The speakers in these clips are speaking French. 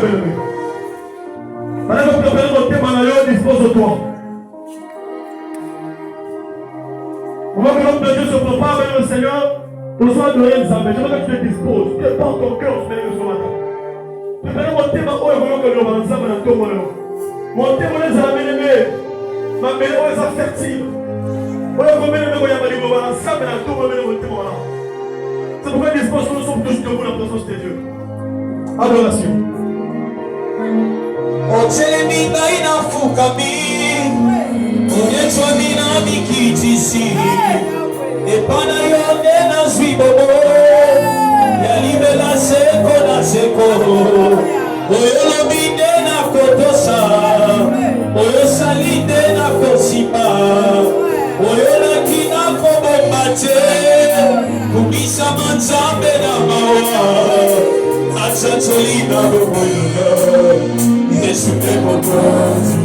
bien-aimé. Maintenant que préparer mon thème en ailleurs, dispose-toi. On va que l'homme de Dieu se prépare avec le Seigneur. Pour soi de rien examen. Je veux que tu te disposes. Prépare ton cœur ce matin. Préparer mon thème en haut et que nous allons ensemble dans ton monde. Mon thème on les a bien-aimés. Ma belle on les a fertiles. On les a bien-aimés quand il y a pas de moment ensemble dans ton monde. C'est pourquoi il dispose que nous sommes tous debout dans la présence de Dieu. Adoration. Otelemina inafukami Onetwamina mikitisi Epana yonde na zwibobo Yalibela seko na seko Oyolobide na kotosa Oyosalide na kosipa Oyolaki na kobombate Kubisa manzambe na mawa Atatolina boboyoga Yesu emo kozi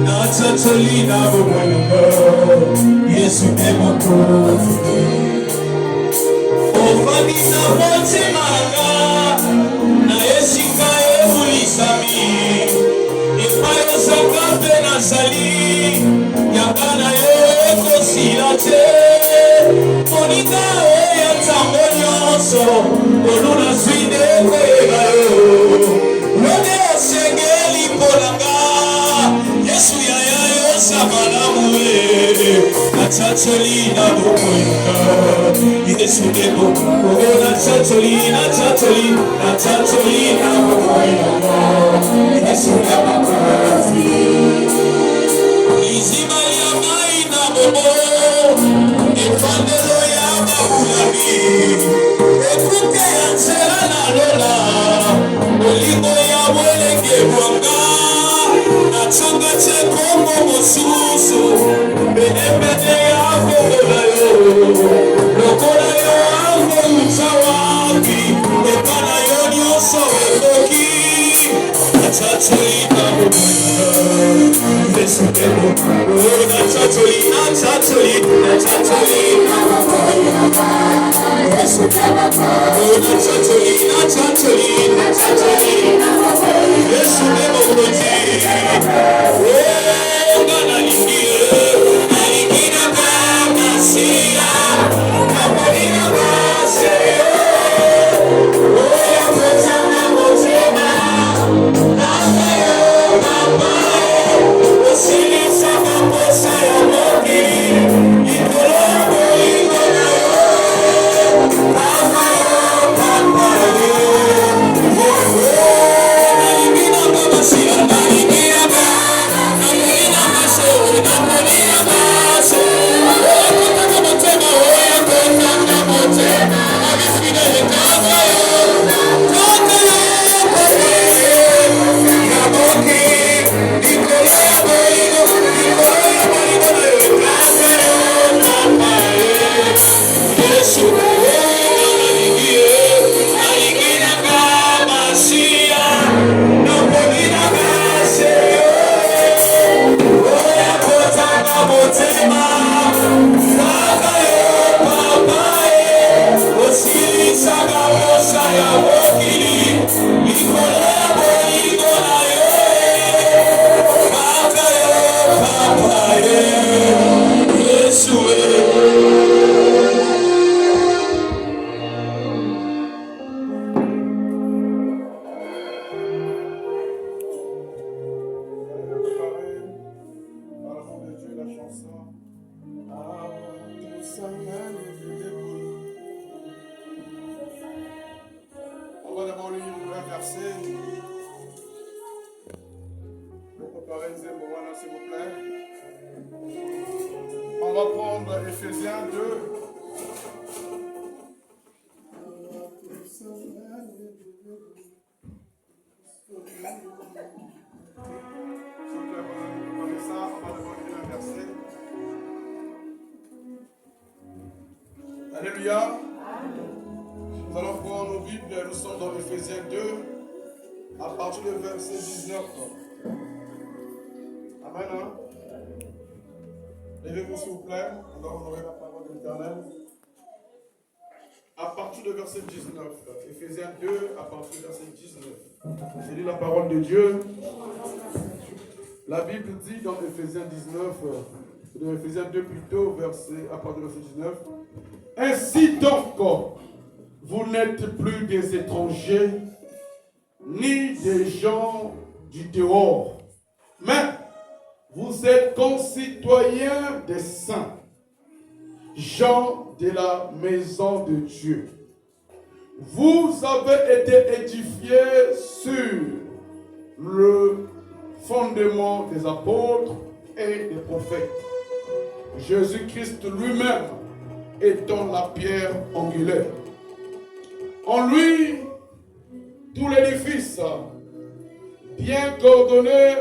Natatolina boboyoga Yesu emo kozi Ofamina mote manga Na esika ebulisami Epayo zakape na zali Yagana yo ekosilate Monika oya tambo nyonso Oluna swide kwega yo None osengeli polanga Yesu yaya yo sabalamuwe Natatolina bokoyuka Yesu debo Natatolina bokoyuka Yesu debo Izima ya maina bobo Efandelo ya mabulami Ekuke ya nzela na lola Olingo ya mwelenge mwanga Natonga che kongo mosusu Bene ya kogola yo Lokola yo ango mutawabi Epana yo nyoso ekoki Natatolina bokoyuka Yesu debo Natatolina bokoyuka Yesu debo Natatolina Yesu debo Ngana lingie Alikina kama siya Napolina baseyo Oya kutana motema Nakayo mabae Osilisa maposa ya moki Ikolo boingo na yo Nakayo papaye Nalimina kama siya Nalimina Alléluia. Nous allons prendre nos Bibles, nous sommes dans Ephésiens 2, à partir du verset 19. Amen. Hein? Levez-vous s'il vous plaît, nous allons honorer la parole de l'Éternel. à partir du verset 19. Éphésiens 2, à partir du verset 19. J'ai lu la parole de Dieu. La Bible dit dans Éphésiens 19, dans Éphésiens 2 plutôt, à partir du verset 19. Ainsi donc, vous n'êtes plus des étrangers, ni des gens du dehors, mais vous êtes concitoyens des saints, gens de la maison de Dieu. Vous avez été édifiés sur le fondement des apôtres et des prophètes. Jésus-Christ lui-même étant la pierre angulaire. En lui, tout l'édifice, bien coordonné,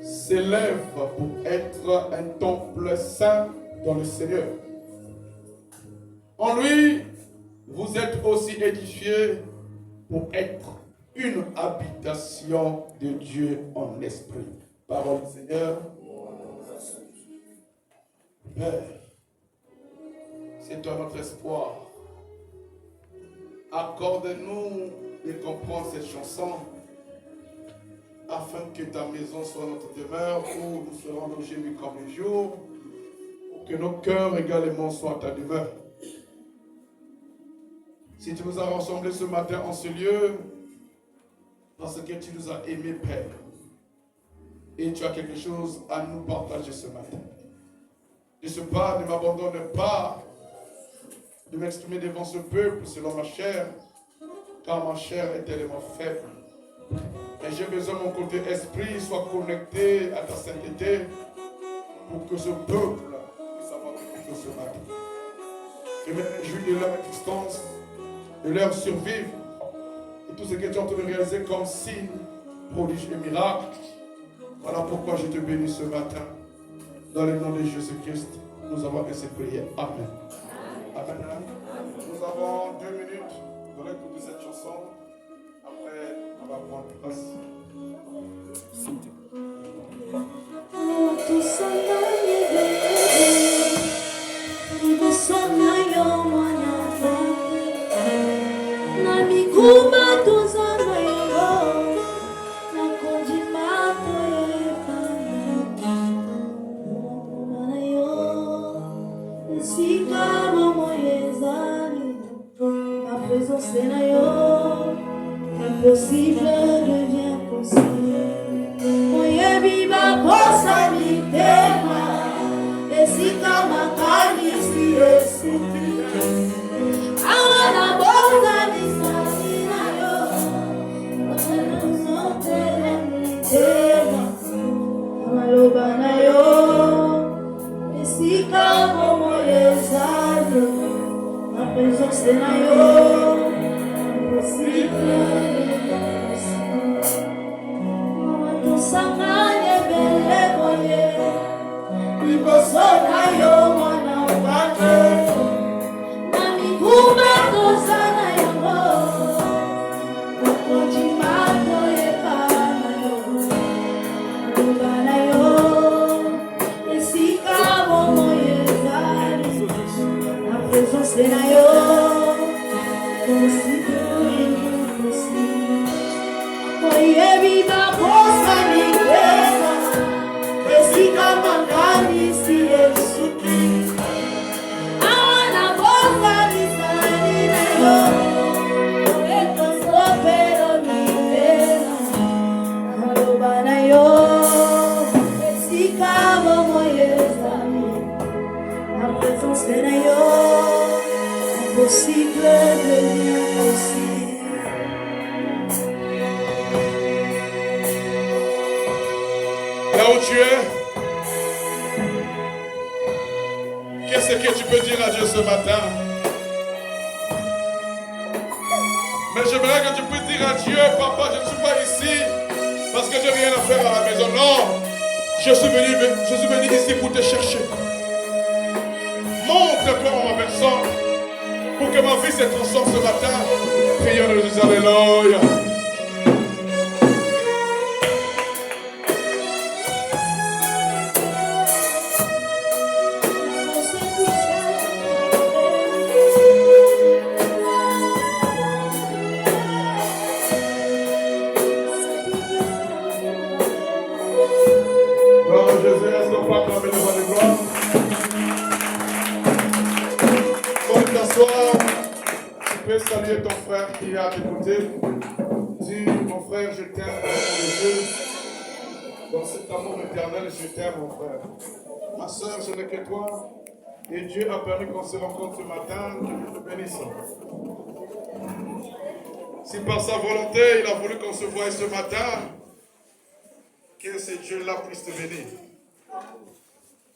s'élève pour être un temple saint dans le Seigneur. En lui, vous êtes aussi édifiés pour être une habitation de Dieu en esprit. Parole du Seigneur. Père, c'est toi notre espoir. Accorde-nous de comprendre cette chanson afin que ta maison soit notre demeure où nous serons logés nuit comme le jour, pour que nos cœurs également soient ta demeure. Si tu nous as rassemblés ce matin en ce lieu, parce que tu nous as aimés, Père, et tu as quelque chose à nous partager ce matin. De ce pas, ne m'abandonne pas de m'exprimer devant ce peuple selon ma chair, car ma chair est tellement faible. Et j'ai besoin que mon côté esprit soit connecté à ta sainteté pour que ce peuple puisse avoir quelque chose ce matin. Je me réjouis de leur existence, de leur survivre, et tout ce que tu es en train de réaliser comme signe, prodige et miracle. Voilà pourquoi je te bénis ce matin. Dans le nom de Jésus-Christ, nous avons fait cette prière. Amen. Amen. Nous avons 2 minutes pour l'écoute de cette chanson. Après, on va prendre place. Impossible devient possible. Moye viva cosa mi tema. Esika makani si esi. Awana boza mi sasina yo. Oteluso tele mi tema. Amaloba na yo. Esika moye zalo. Ma présence na yo. Impossible. Sanganye bele boye, ikosona yo mwana wake, na miguma tosana yo, ukojimato yepana yo, ubana yo, esika bomo yezali, na présence na yo, possible, impossible, oye viva cosa. Impossible devient possible. Là où tu es, qu'est-ce que tu peux dire à Dieu ce matin? Mais j'aimerais que tu puisses dire à Dieu, papa, je ne suis pas ici parce que je n'ai rien à faire à la maison. Non, je suis venu ici pour te chercher. Montre-toi en ma personne pour que ma vie se transforme ce matin. Prions le Jésus, alléluia. Jésus, est-ce qu'on peut acclamer le roi de gloire? Quand tu t'assois, tu peux saluer ton frère qui est à tes côtés. Dis, mon frère, je t'aime dans le nom de Dieu. Dans cet amour éternel, je t'aime, mon frère. Ma soeur, je n'ai que toi. Et Dieu a permis qu'on se rencontre ce matin. Que Dieu te bénisse. Si par sa volonté, il a voulu qu'on se voie ce matin, que ce Dieu-là puisse te bénir.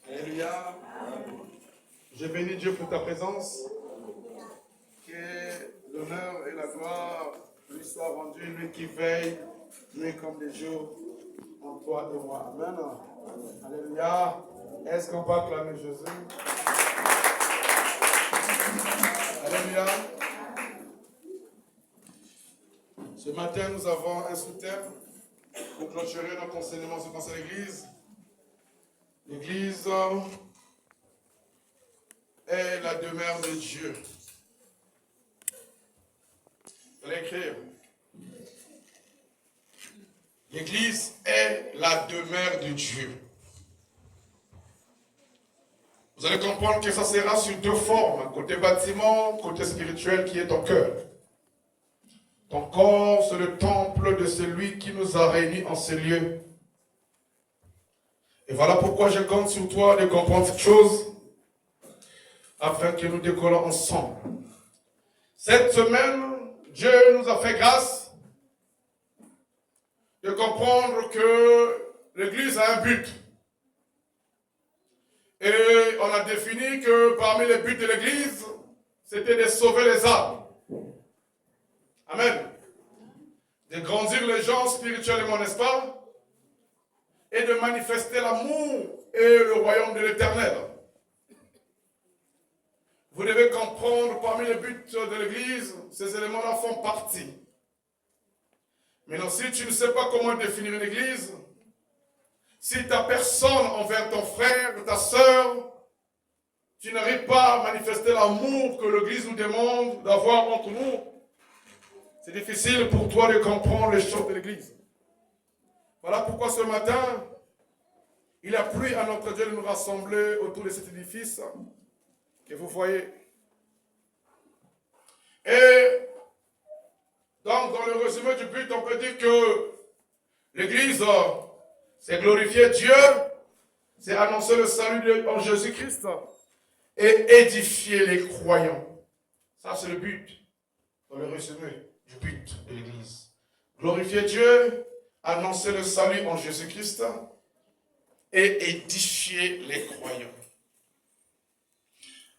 Alléluia. Je bénis Dieu pour ta présence. Que l'honneur et la gloire lui soient rendus, lui qui veille, lui comme des jours en toi et moi. Amen. Alléluia. Est-ce qu'on peut acclamer Jésus? Alléluia. Ce matin, nous avons un sous-thème pour clôturer notre enseignement sur l'Église. L'Église est la demeure de Dieu. Vous allez écrire. L'Église est la demeure de Dieu. Vous allez comprendre que ça sera sur deux formes, côté bâtiment, côté spirituel qui est ton cœur. Ton corps, c'est le temple de celui qui nous a réunis en ces lieux. Et voilà pourquoi je compte sur toi de comprendre cette chose, afin que nous décollons ensemble. Cette semaine, Dieu nous a fait grâce de comprendre que l'Église a un but. Et on a défini que parmi les buts de l'Église, c'était de sauver les âmes. Amen. De grandir les gens spirituellement, n'est-ce pas? Et de manifester l'amour et le royaume de l'Éternel. Vous devez comprendre, parmi les buts de l'Église, ces éléments-là font partie. Maintenant, si tu ne sais pas comment définir une Église, si ta personne envers ton frère, ta soeur, tu n'arrives pas à manifester l'amour que l'Église nous demande d'avoir entre nous, c'est difficile pour toi de comprendre les choses de l'Église. Voilà pourquoi ce matin, il a plu à notre Dieu de nous rassembler autour de cet édifice que vous voyez. Et donc, dans le résumé du but, on peut dire que l'Église, c'est glorifier Dieu, c'est annoncer le salut en Jésus-Christ et édifier les croyants. Ça, c'est le but, dans le résumé du but de l'Église. Glorifier Dieu, annoncer le salut en Jésus-Christ et édifier les croyants.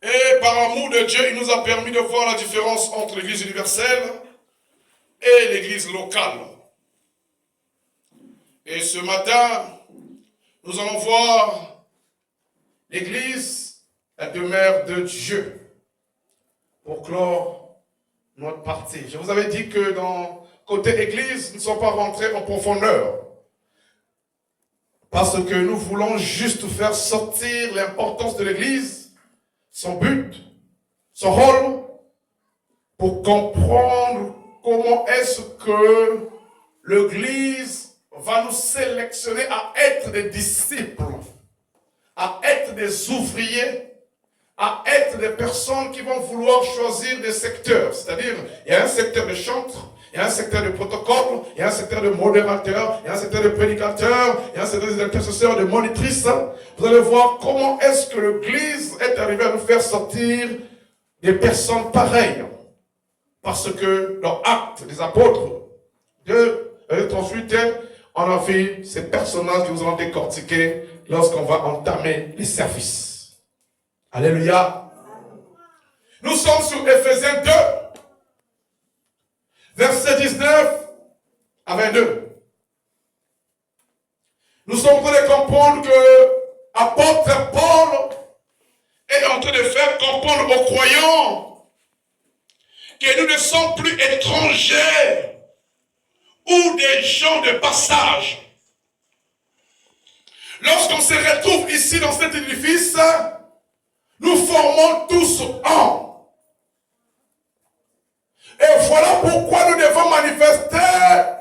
Et par amour de Dieu, il nous a permis de voir la différence entre l'Église universelle et l'Église locale. Et ce matin, nous allons voir l'Église, la demeure de Dieu, pour clore notre partie. Je vous avais dit que dans côté Église, nous ne sommes pas rentrés en profondeur. Parce que nous voulons juste faire sortir l'importance de l'Église, son but, son rôle, pour comprendre comment est-ce que l'Église va nous sélectionner à être des disciples, à être des ouvriers, à être des personnes qui vont vouloir choisir des secteurs. C'est-à-dire, il y a un secteur de chantre, il y a un secteur de protocole, il y a un secteur de modérateur, il y a un secteur de prédicateur, il y a un secteur d'intercesseur, de monitrice. Vous allez voir comment est-ce que l'Église est arrivée à nous faire sortir des personnes pareilles. Parce que dans Actes des Apôtres 2, 38, on a vu ces personnages que nous allons décortiquer lorsqu'on va entamer les services. Alléluia. Nous sommes sur Éphésiens 2, versets 19 à 22. Nous sommes en train de comprendre que l'apôtre Paul est en train de faire comprendre aux croyants que nous ne sommes plus étrangers ou des gens de passage. Lorsqu'on se retrouve ici dans cet édifice, nous formons tous un. Et voilà pourquoi nous devons manifester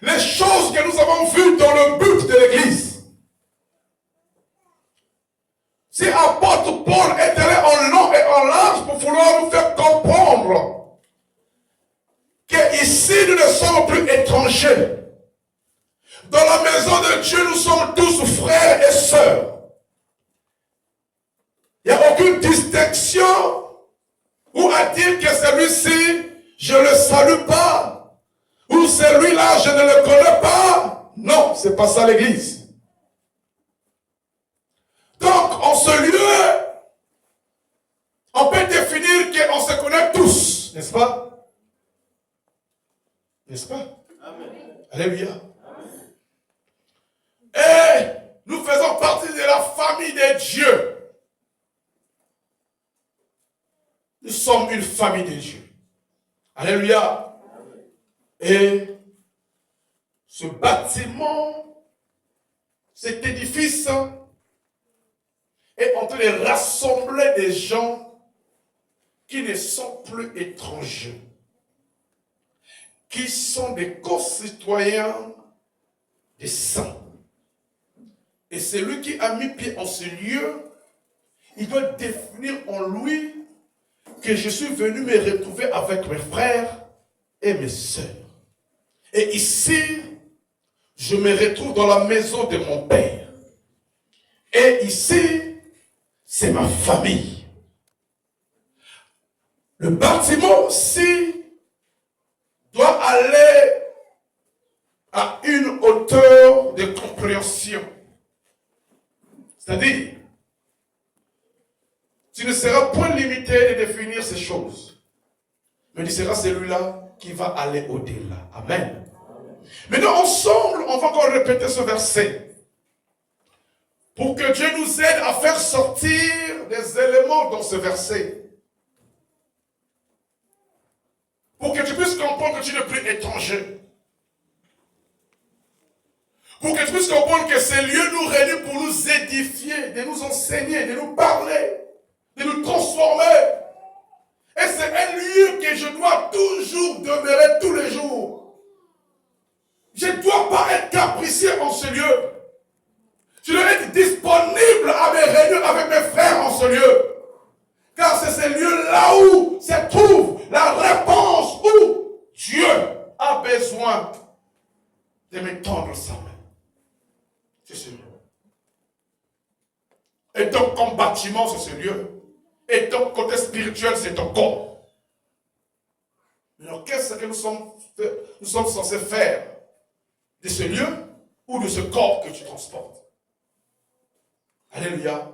les choses que nous avons vues dans le but de l'Église. étrangers. Dans la maison de Dieu, nous sommes tous frères et sœurs. Il n'y a aucune distinction ou à dire que celui-ci, je ne le salue pas, ou celui-là, je ne le connais pas. Non, c'est pas ça l'église. Donc, en ce lieu, on peut définir qu'on se connaît tous, n'est-ce pas? N'est-ce pas? Amen. Alléluia. Et nous faisons partie de la famille de Dieu. Nous sommes une famille de Dieu. Alléluia. Et ce bâtiment, cet édifice est en train de rassembler des gens qui ne sont plus étrangers, qui sont des concitoyens des saints. Et celui qui a mis pied en ce lieu, il doit définir en lui que je suis venu me retrouver avec mes frères et mes sœurs. Et ici, je me retrouve dans la maison de mon Père. Et ici, c'est ma famille. Le bâtiment aussi doit aller à une hauteur de compréhension. C'est-à-dire, tu ne seras point limité de définir ces choses, mais tu seras celui-là qui va aller au-delà. Amen. Maintenant, ensemble, on va encore répéter ce verset pour que Dieu nous aide à faire sortir des éléments dans ce verset. Pour que tu puisses comprendre que tu n'es plus étranger. Pour que tu puisses comprendre que ces lieux nous réunissent pour nous édifier, de nous enseigner, de nous parler, de nous transformer. Et c'est un lieu que je dois toujours demeurer tous les jours. Je ne dois pas être capricieux en ce lieu. Je dois être disponible à mes réunions avec mes frères en ce lieu. Car c'est ce lieu-là où se trouve la réponse où Dieu a besoin de me tendre sa main. C'est ce lieu. Et donc, comme bâtiment, c'est ce lieu. Et donc, côté spirituel, c'est ton corps. Alors, qu'est-ce que nous sommes censés faire de ce lieu ou de ce corps que tu transportes? Alléluia.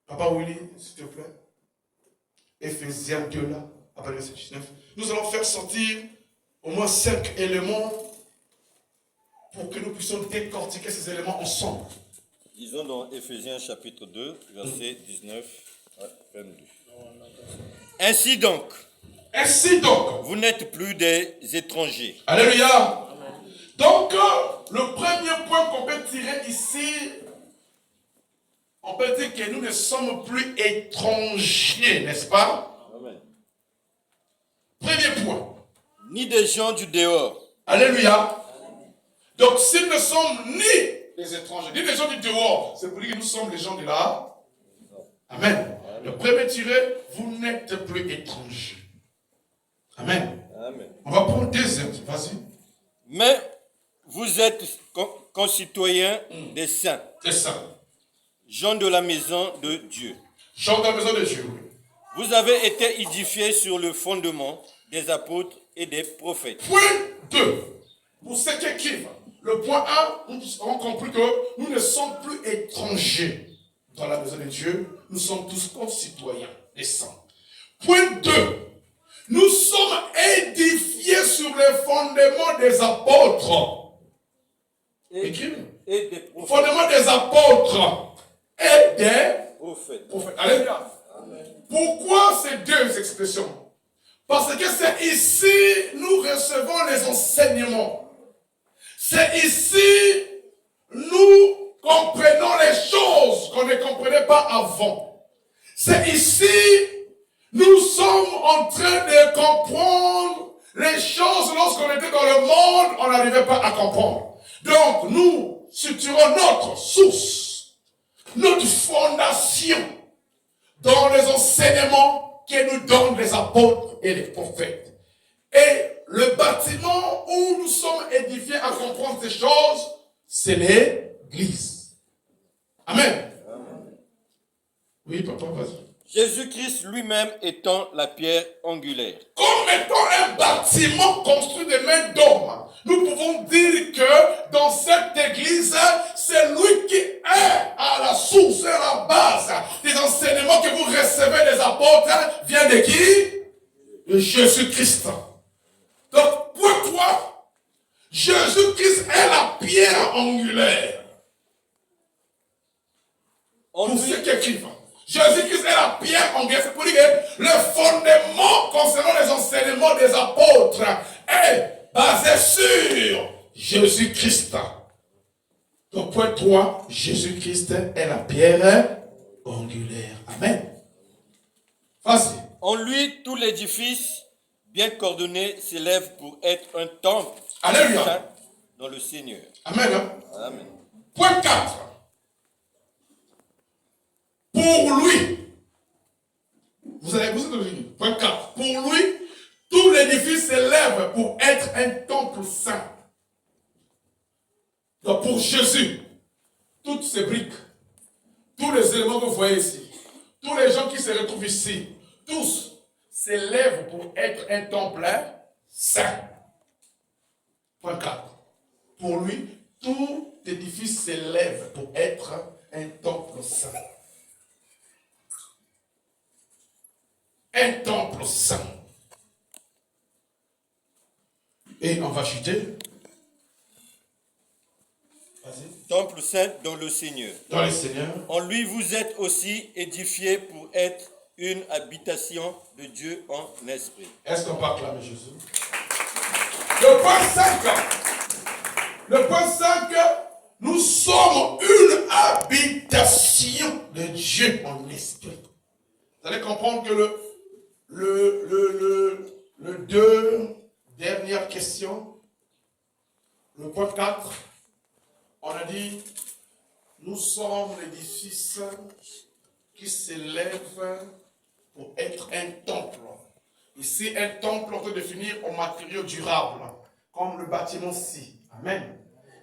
Papa Willy, s'il te plaît. Éphésiens 2 là, à partir de verset 19. Nous allons faire sortir au moins 5 éléments pour que nous puissions décortiquer ces éléments ensemble. Disons dans Éphésiens chapitre 2, verset 19 à 22. Ainsi donc, vous n'êtes plus des étrangers. Alléluia. Donc, le premier point qu'on peut tirer ici, on peut dire que nous ne sommes plus étrangers, n'est-ce pas? Amen. Premier point. Ni des gens du dehors. Alléluia. Donc, si nous ne sommes ni des étrangers, ni des gens du dehors, c'est pour dire que nous sommes les gens de là. Amen. Le premier tiré, vous n'êtes plus étrangers. Amen. Amen. On va prendre deuxième, vas-y. Mais vous êtes concitoyens des saints. C'est ça. Gens de la maison de Dieu. Gens de la maison de Dieu. Vous avez été édifiés sur le fondement des apôtres et des prophètes. Point 2. Pour ceux qui écrivent, le point 1, nous avons compris que nous ne sommes plus étrangers dans la maison de Dieu. Nous sommes tous concitoyens des saints. Point 2. Nous sommes édifiés sur les fondements des apôtres. Écrivez. Et des prophètes. Fondements des apôtres et des Prophètes. prophètes. Alléluia. Pourquoi ces deux expressions? Parce que c'est ici nous recevons les enseignements. C'est ici nous comprenons les choses qu'on ne comprenait pas avant. C'est ici nous sommes en train de comprendre les choses lorsqu'on était dans le monde, on n'arrivait pas à comprendre. Donc nous situerons notre source, notre fondation dans les enseignements que nous donnent les apôtres et les prophètes. Et le bâtiment où nous sommes édifiés à comprendre ces choses, c'est l'Église. Amen. Oui, papa, vas-y. Jésus-Christ lui-même étant la pierre angulaire. Comme étant un bâtiment construit de mains d'hommes, nous pouvons dire que dans cette église, c'est lui qui est à la source, à la base des enseignements que vous recevez des apôtres, vient de qui? De Jésus-Christ. Donc, pour toi, Jésus-Christ est la pierre angulaire. Pour ceux qui écrivent. Jésus-Christ est la pierre angulaire. C'est pour dire que le fondement concernant les enseignements des apôtres est basé sur Jésus-Christ. Donc, point 3, Jésus-Christ est la pierre angulaire. Amen. Vas-y. En lui, tout l'édifice, bien coordonné, s'élève pour être un temple Alléluia. saint dans le Seigneur. Amen. Amen. Point 4. Pour lui, vous allez écouter le point 4. Pour lui, tout l'édifice s'élève pour être un temple saint. Donc pour Jésus, toutes ces briques, tous les éléments que vous voyez ici, tous les gens qui se retrouvent ici, tous s'élèvent pour être un temple saint. Point 4. Pour lui, tout édifice s'élève pour être un temple saint. Un temple saint. Et on va chuter. Vas-y. Temple saint dans le Seigneur. Dans le Seigneur. En lui, vous êtes aussi édifiés pour être une habitation de Dieu en esprit. Est-ce qu'on peut acclamer Jésus? Le point 5. Le point 5, nous sommes une habitation de Dieu en esprit. Vous allez comprendre que le deux dernières questions, le point 4, on a dit, nous sommes l'édifice qui s'élève pour être un temple. Ici, un temple, on peut définir en matériaux durables, comme le bâtiment-ci. Amen.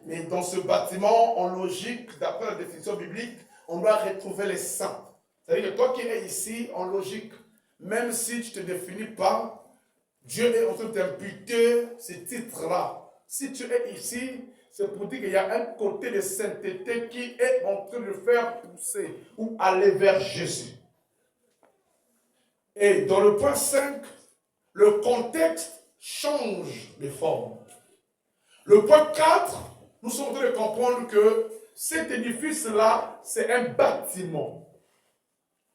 Mais dans ce bâtiment, en logique, d'après la définition biblique, on doit retrouver les saints. C'est-à-dire que toi qui es ici, en logique, même si tu ne te définis pas, Dieu est en train d'imputer ce titre-là. Si tu es ici, c'est pour dire qu'il y a un côté de sainteté qui est en train de faire pousser ou aller vers Jésus. Et dans le point 5, le contexte change de forme. Le point 4, nous sommes en train de comprendre que cet édifice-là, c'est un bâtiment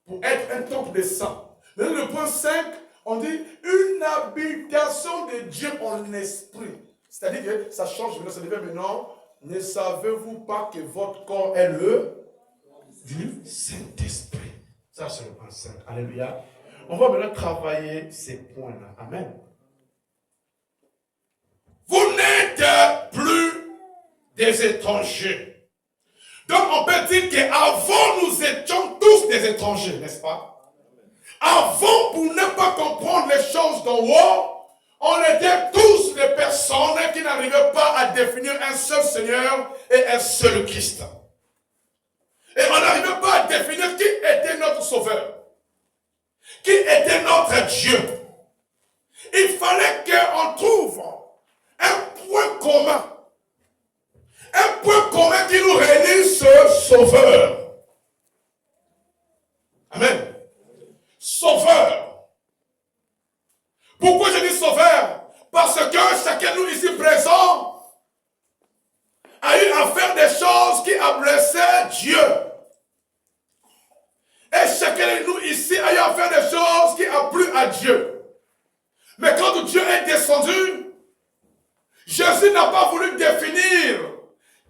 pour être un temple de saints. Dans le point 5, on dit une habitation de Dieu en esprit. C'est-à-dire que ça change maintenant, ça devient maintenant, ne savez-vous pas que votre corps est le du Saint-Esprit? Ça, c'est le point 5. Alléluia. On va maintenant travailler ces points-là. Amen. Vous n'êtes plus des étrangers. Donc, on peut dire qu'avant, nous étions tous des étrangers, n'est-ce pas? Avant, pour ne pas comprendre les choses d'en haut, on était tous des personnes qui n'arrivaient pas à définir un seul Seigneur et un seul Christ. Et on n'arrivait pas à définir qui était notre Sauveur, qui était notre Dieu. Il fallait qu'on trouve un point commun. Un point commun qui nous réunit ce Sauveur. Amen. Sauveur. Pourquoi je dis Sauveur? Parce que chacun de nous ici présent a eu à faire des choses qui a blessé Dieu. Et chacun de nous ici a eu à faire des choses qui a plu à Dieu. Mais quand Dieu est descendu, Jésus n'a pas voulu définir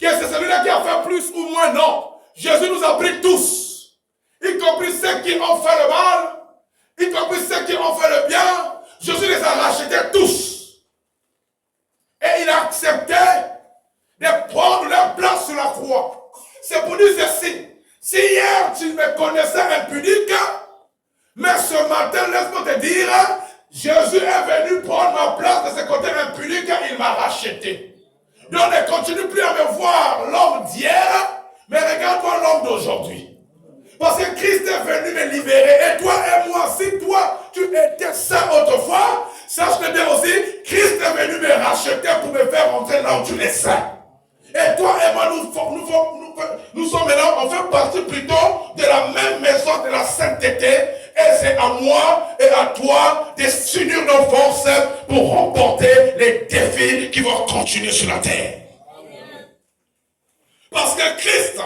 que c'est celui-là qui a fait plus ou moins. Non. Jésus nous a pris tous, y compris ceux qui ont fait le mal, y compris ceux qui ont fait le bien. Jésus les a rachetés tous. Et il a accepté de prendre leur place sur la croix. C'est pour dire ceci. Si hier tu me connaissais impudique, mais ce matin, laisse-moi te dire Jésus est venu prendre ma place de ce côté impuni car il m'a racheté. Donc ne continue plus à me voir l'homme d'hier, mais regarde-moi l'homme d'aujourd'hui. Parce que Christ est venu me libérer. Et toi et moi, si toi, tu étais saint autrefois, sache-le bien aussi, Christ est venu me racheter pour me faire rentrer là où tu es saint. Et toi et moi, nous sommes maintenant, on fait partie plutôt de la même maison de la sainteté. Et c'est à moi et à toi de s'unir nos forces pour remporter les défis qui vont continuer sur la terre. Parce que Christ,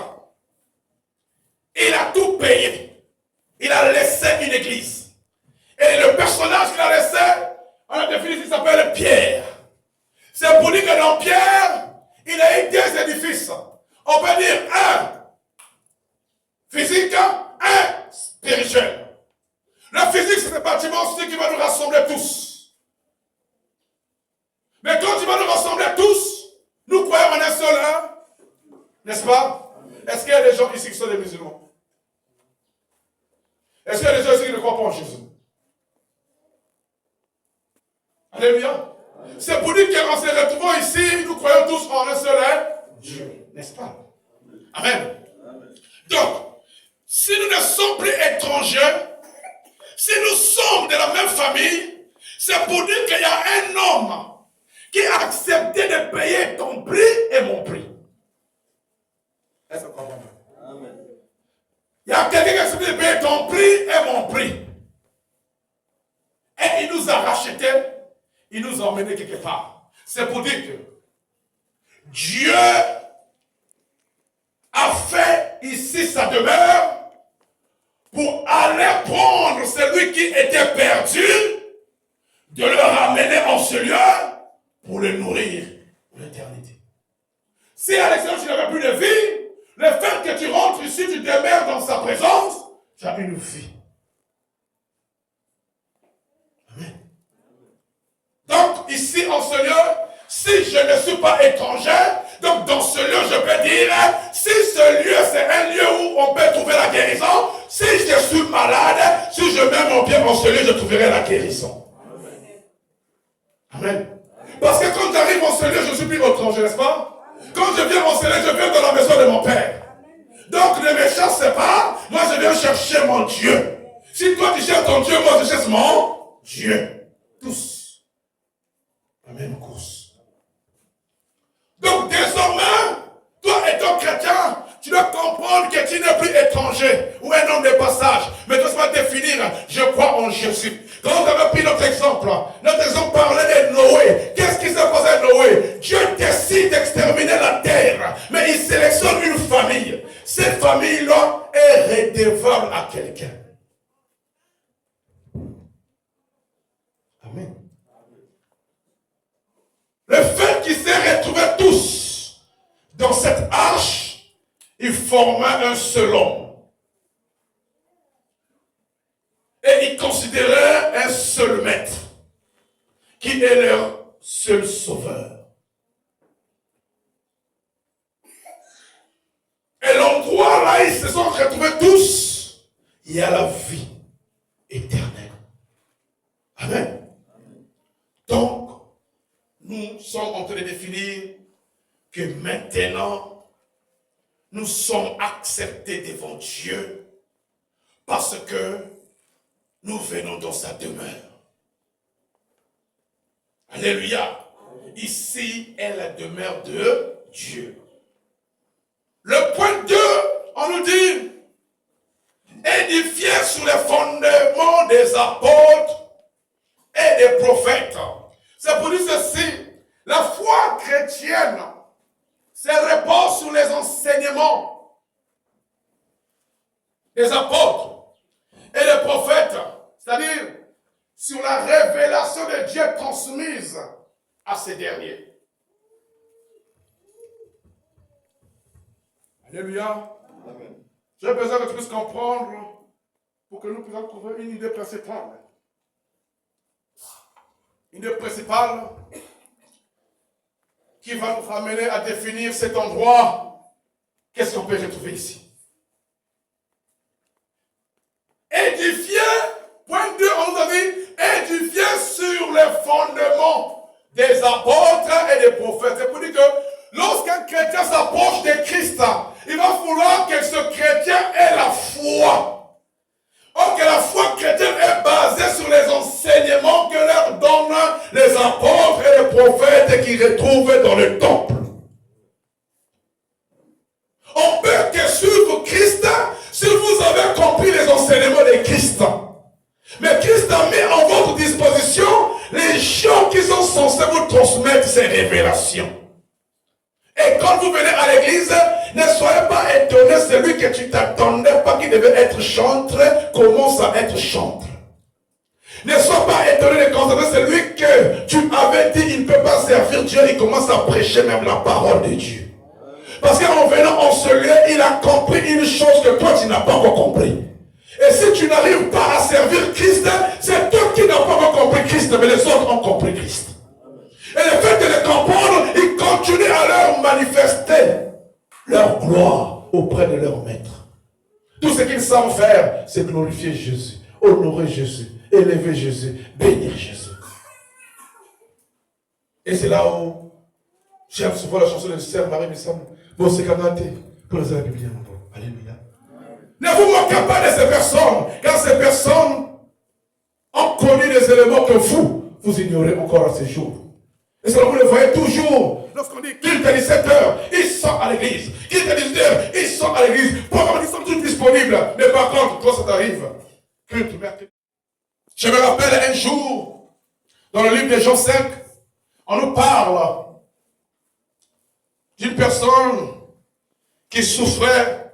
il a tout payé. Il a laissé une église. Et le personnage qu'il a laissé, on a défini, il s'appelle Pierre. C'est pour dire que dans Pierre, il a eu deux édifices. On peut dire un physique, un spirituel. Le physique, c'est le bâtiment qui va nous rassembler tous. Mais quand il va nous rassembler tous, nous croyons en un seul, hein? N'est-ce pas? Est-ce qu'il y a des gens ici qui sont des musulmans? Est-ce qu'il y a des gens ici qui ne croient pas en Jésus? Alléluia. C'est pour dire qu'en se retrouvant ici, nous croyons tous en un seul Dieu. N'est-ce pas? Amen. Donc, si nous ne sommes plus étrangers, si nous sommes de la même famille, c'est pour dire qu'il y a un homme qui a accepté de payer ton prix et mon prix. Est-ce que vous comprenez? Amen. Il y a quelqu'un qui a accepté de payer ton prix et mon prix. Et il nous a rachetés, il nous a emmenés quelque part. C'est pour dire que Dieu a fait ici sa demeure pour aller prendre celui qui était perdu, de le ramener en ce lieu pour le nourrir pour l'éternité. Si à l'extérieur tu n'avais plus de vie, le fait que tu rentres ici, tu demeures dans sa présence, tu as une vie. Amen. Donc ici en ce lieu, si je ne suis pas étranger, donc dans ce lieu je peux dire, si ce lieu c'est un lieu où on peut trouver la guérison, si je suis malade, si je mets mon pied en ce lieu, je trouverai la guérison. Amen. Parce que quand j'arrive en ce lieu, je ne suis plus étranger, n'est-ce pas? Quand je viens en ce lieu, je viens dans la maison de mon Père. Donc ne me chasse pas, moi je viens chercher mon Dieu. Si toi tu cherches ton Dieu, moi je cherche mon Dieu. Tous. La même course. Donc désormais, toi étant chrétien, tu dois comprendre que tu n'es plus étranger ou un homme de passage. Mais tu dois définir, je crois en Jésus. Quand on avait pris notre exemple parlait de Noé. Qu'est-ce qui s'est passé à Noé? Dieu décide d'exterminer la terre, mais il sélectionne une famille. Cette famille-là est redevable à quelqu'un. Amen. Le fait qu'ils s'est retrouvés tous dans cette arche, ils formaient un seul homme. Et ils considéraient un seul maître, qui est leur seul sauveur. Et l'endroit là, ils se sont retrouvés tous, il y a la vie éternelle. Amen. Donc, nous sommes en train de définir que maintenant, nous sommes acceptés devant Dieu parce que nous venons dans sa demeure. Alléluia. Ici est la demeure de Dieu. Le point 2, on nous dit, édifié sur les fondements des apôtres et des prophètes. C'est pour dire ceci, la foi chrétienne se repose sur les enseignements des apôtres et des prophètes, c'est-à-dire sur la révélation de Dieu transmise à ces derniers. Alléluia. Amen. J'ai besoin que tu puisses comprendre pour que nous puissions trouver une idée principale. Une idée principale qui va nous amener à définir cet endroit. Qu'est-ce qu'on peut retrouver ici? Édifier, point 2, on nous a dit, édifier les fondements des apôtres et des prophètes. C'est pour dire que lorsqu'un chrétien s'approche de Christ, il va falloir que ce chrétien ait la foi. Or que la foi chrétienne est basée sur les enseignements que leur donnent les apôtres et les prophètes qu'ils retrouvent dans le temple. On peut que suivre Christ si vous avez compris les enseignements de Christ. Mais Christ a mis en votre disposition les gens qui sont censés vous transmettre ces révélations. Et quand vous venez à l'église, ne soyez pas étonné, celui que tu t'attendais pas qu'il devait être chantre, commence à être chantre. Ne sois pas étonné de constater celui que tu avais dit il ne peut pas servir Dieu, il commence à prêcher même la parole de Dieu. Parce qu'en venant en ce lieu, il a compris une chose que toi tu n'as pas encore compris. Et si tu n'arrives pas à servir Christ, c'est toi qui n'as pas encore compris Christ, mais les autres ont compris Christ. Et le fait de les comprendre, ils continuent à leur manifester leur gloire auprès de leur maître. Tout ce qu'ils savent faire, c'est glorifier Jésus, honorer Jésus, élever Jésus, bénir Jésus. Et c'est là où j'aime souvent la chanson de Sœur Marie Missam. Bon, c'est canté pour les Bible. Alléluia. Ne vous moquez pas de ces personnes, car ces personnes ont connu des éléments que vous ignorez encore à ces jours. Et ça, vous le voyez toujours. Lorsqu'on dit culte à 17h, ils sont à l'église. Culte à 18h, ils sont à l'église. Pourquoi ils sont tous disponibles? Mais par contre, quand ça t'arrive, culte mercredi. Je me rappelle un jour, dans le livre de Jean 5, on nous parle d'une personne qui souffrait,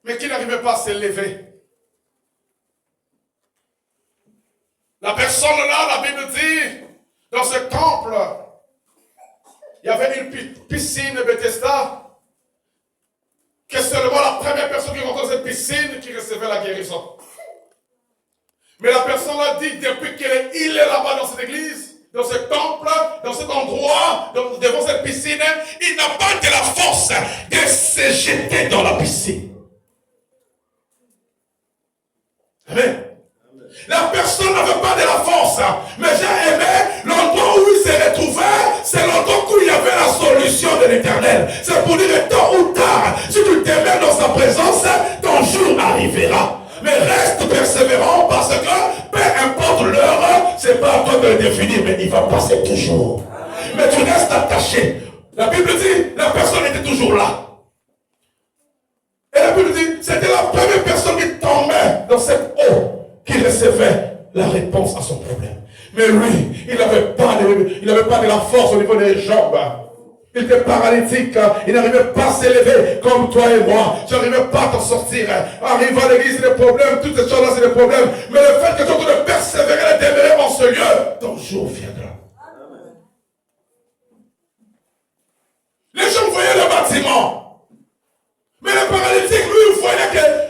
mais qui n'arrivait pas à s'élever. La personne là, la Bible dit, dans ce temple, il y avait une piscine Bethesda, que seulement la première personne qui rentrait dans cette piscine qui recevait la guérison. Mais la personne a dit, depuis qu'il est là-bas dans cette église, dans ce temple, dans cet endroit, devant cette piscine, il n'a pas de la force de se jeter dans la piscine. Amen. La personne n'avait pas de la force, mais j'ai aimé l'endroit où il s'est retrouvé, c'est l'endroit où il y avait la solution de l'Éternel. C'est pour dire que tôt ou tard, si tu te mets dans sa présence, ton jour arrivera. Mais reste persévérant parce que peu importe l'heure, c'est pas à toi de le définir, mais il va passer toujours. Mais tu restes attaché. La Bible dit, la personne était toujours là. Et la Bible dit, c'était la première personne qui tombait dans cette eau qui recevait la réponse à son problème. Mais lui, il n'avait pas de la force au niveau des jambes. Il était paralytique, il n'arrivait pas à s'élever comme toi et moi. Tu n'arrivais pas à t'en sortir. Arriver à l'église, c'est des problèmes, toutes ces choses-là, c'est des problèmes. Mais le fait que tu dois persévérer et demeurer en ce lieu, ton jour viendra. Les gens voyaient le bâtiment. Mais le paralytique, lui, il voyait que,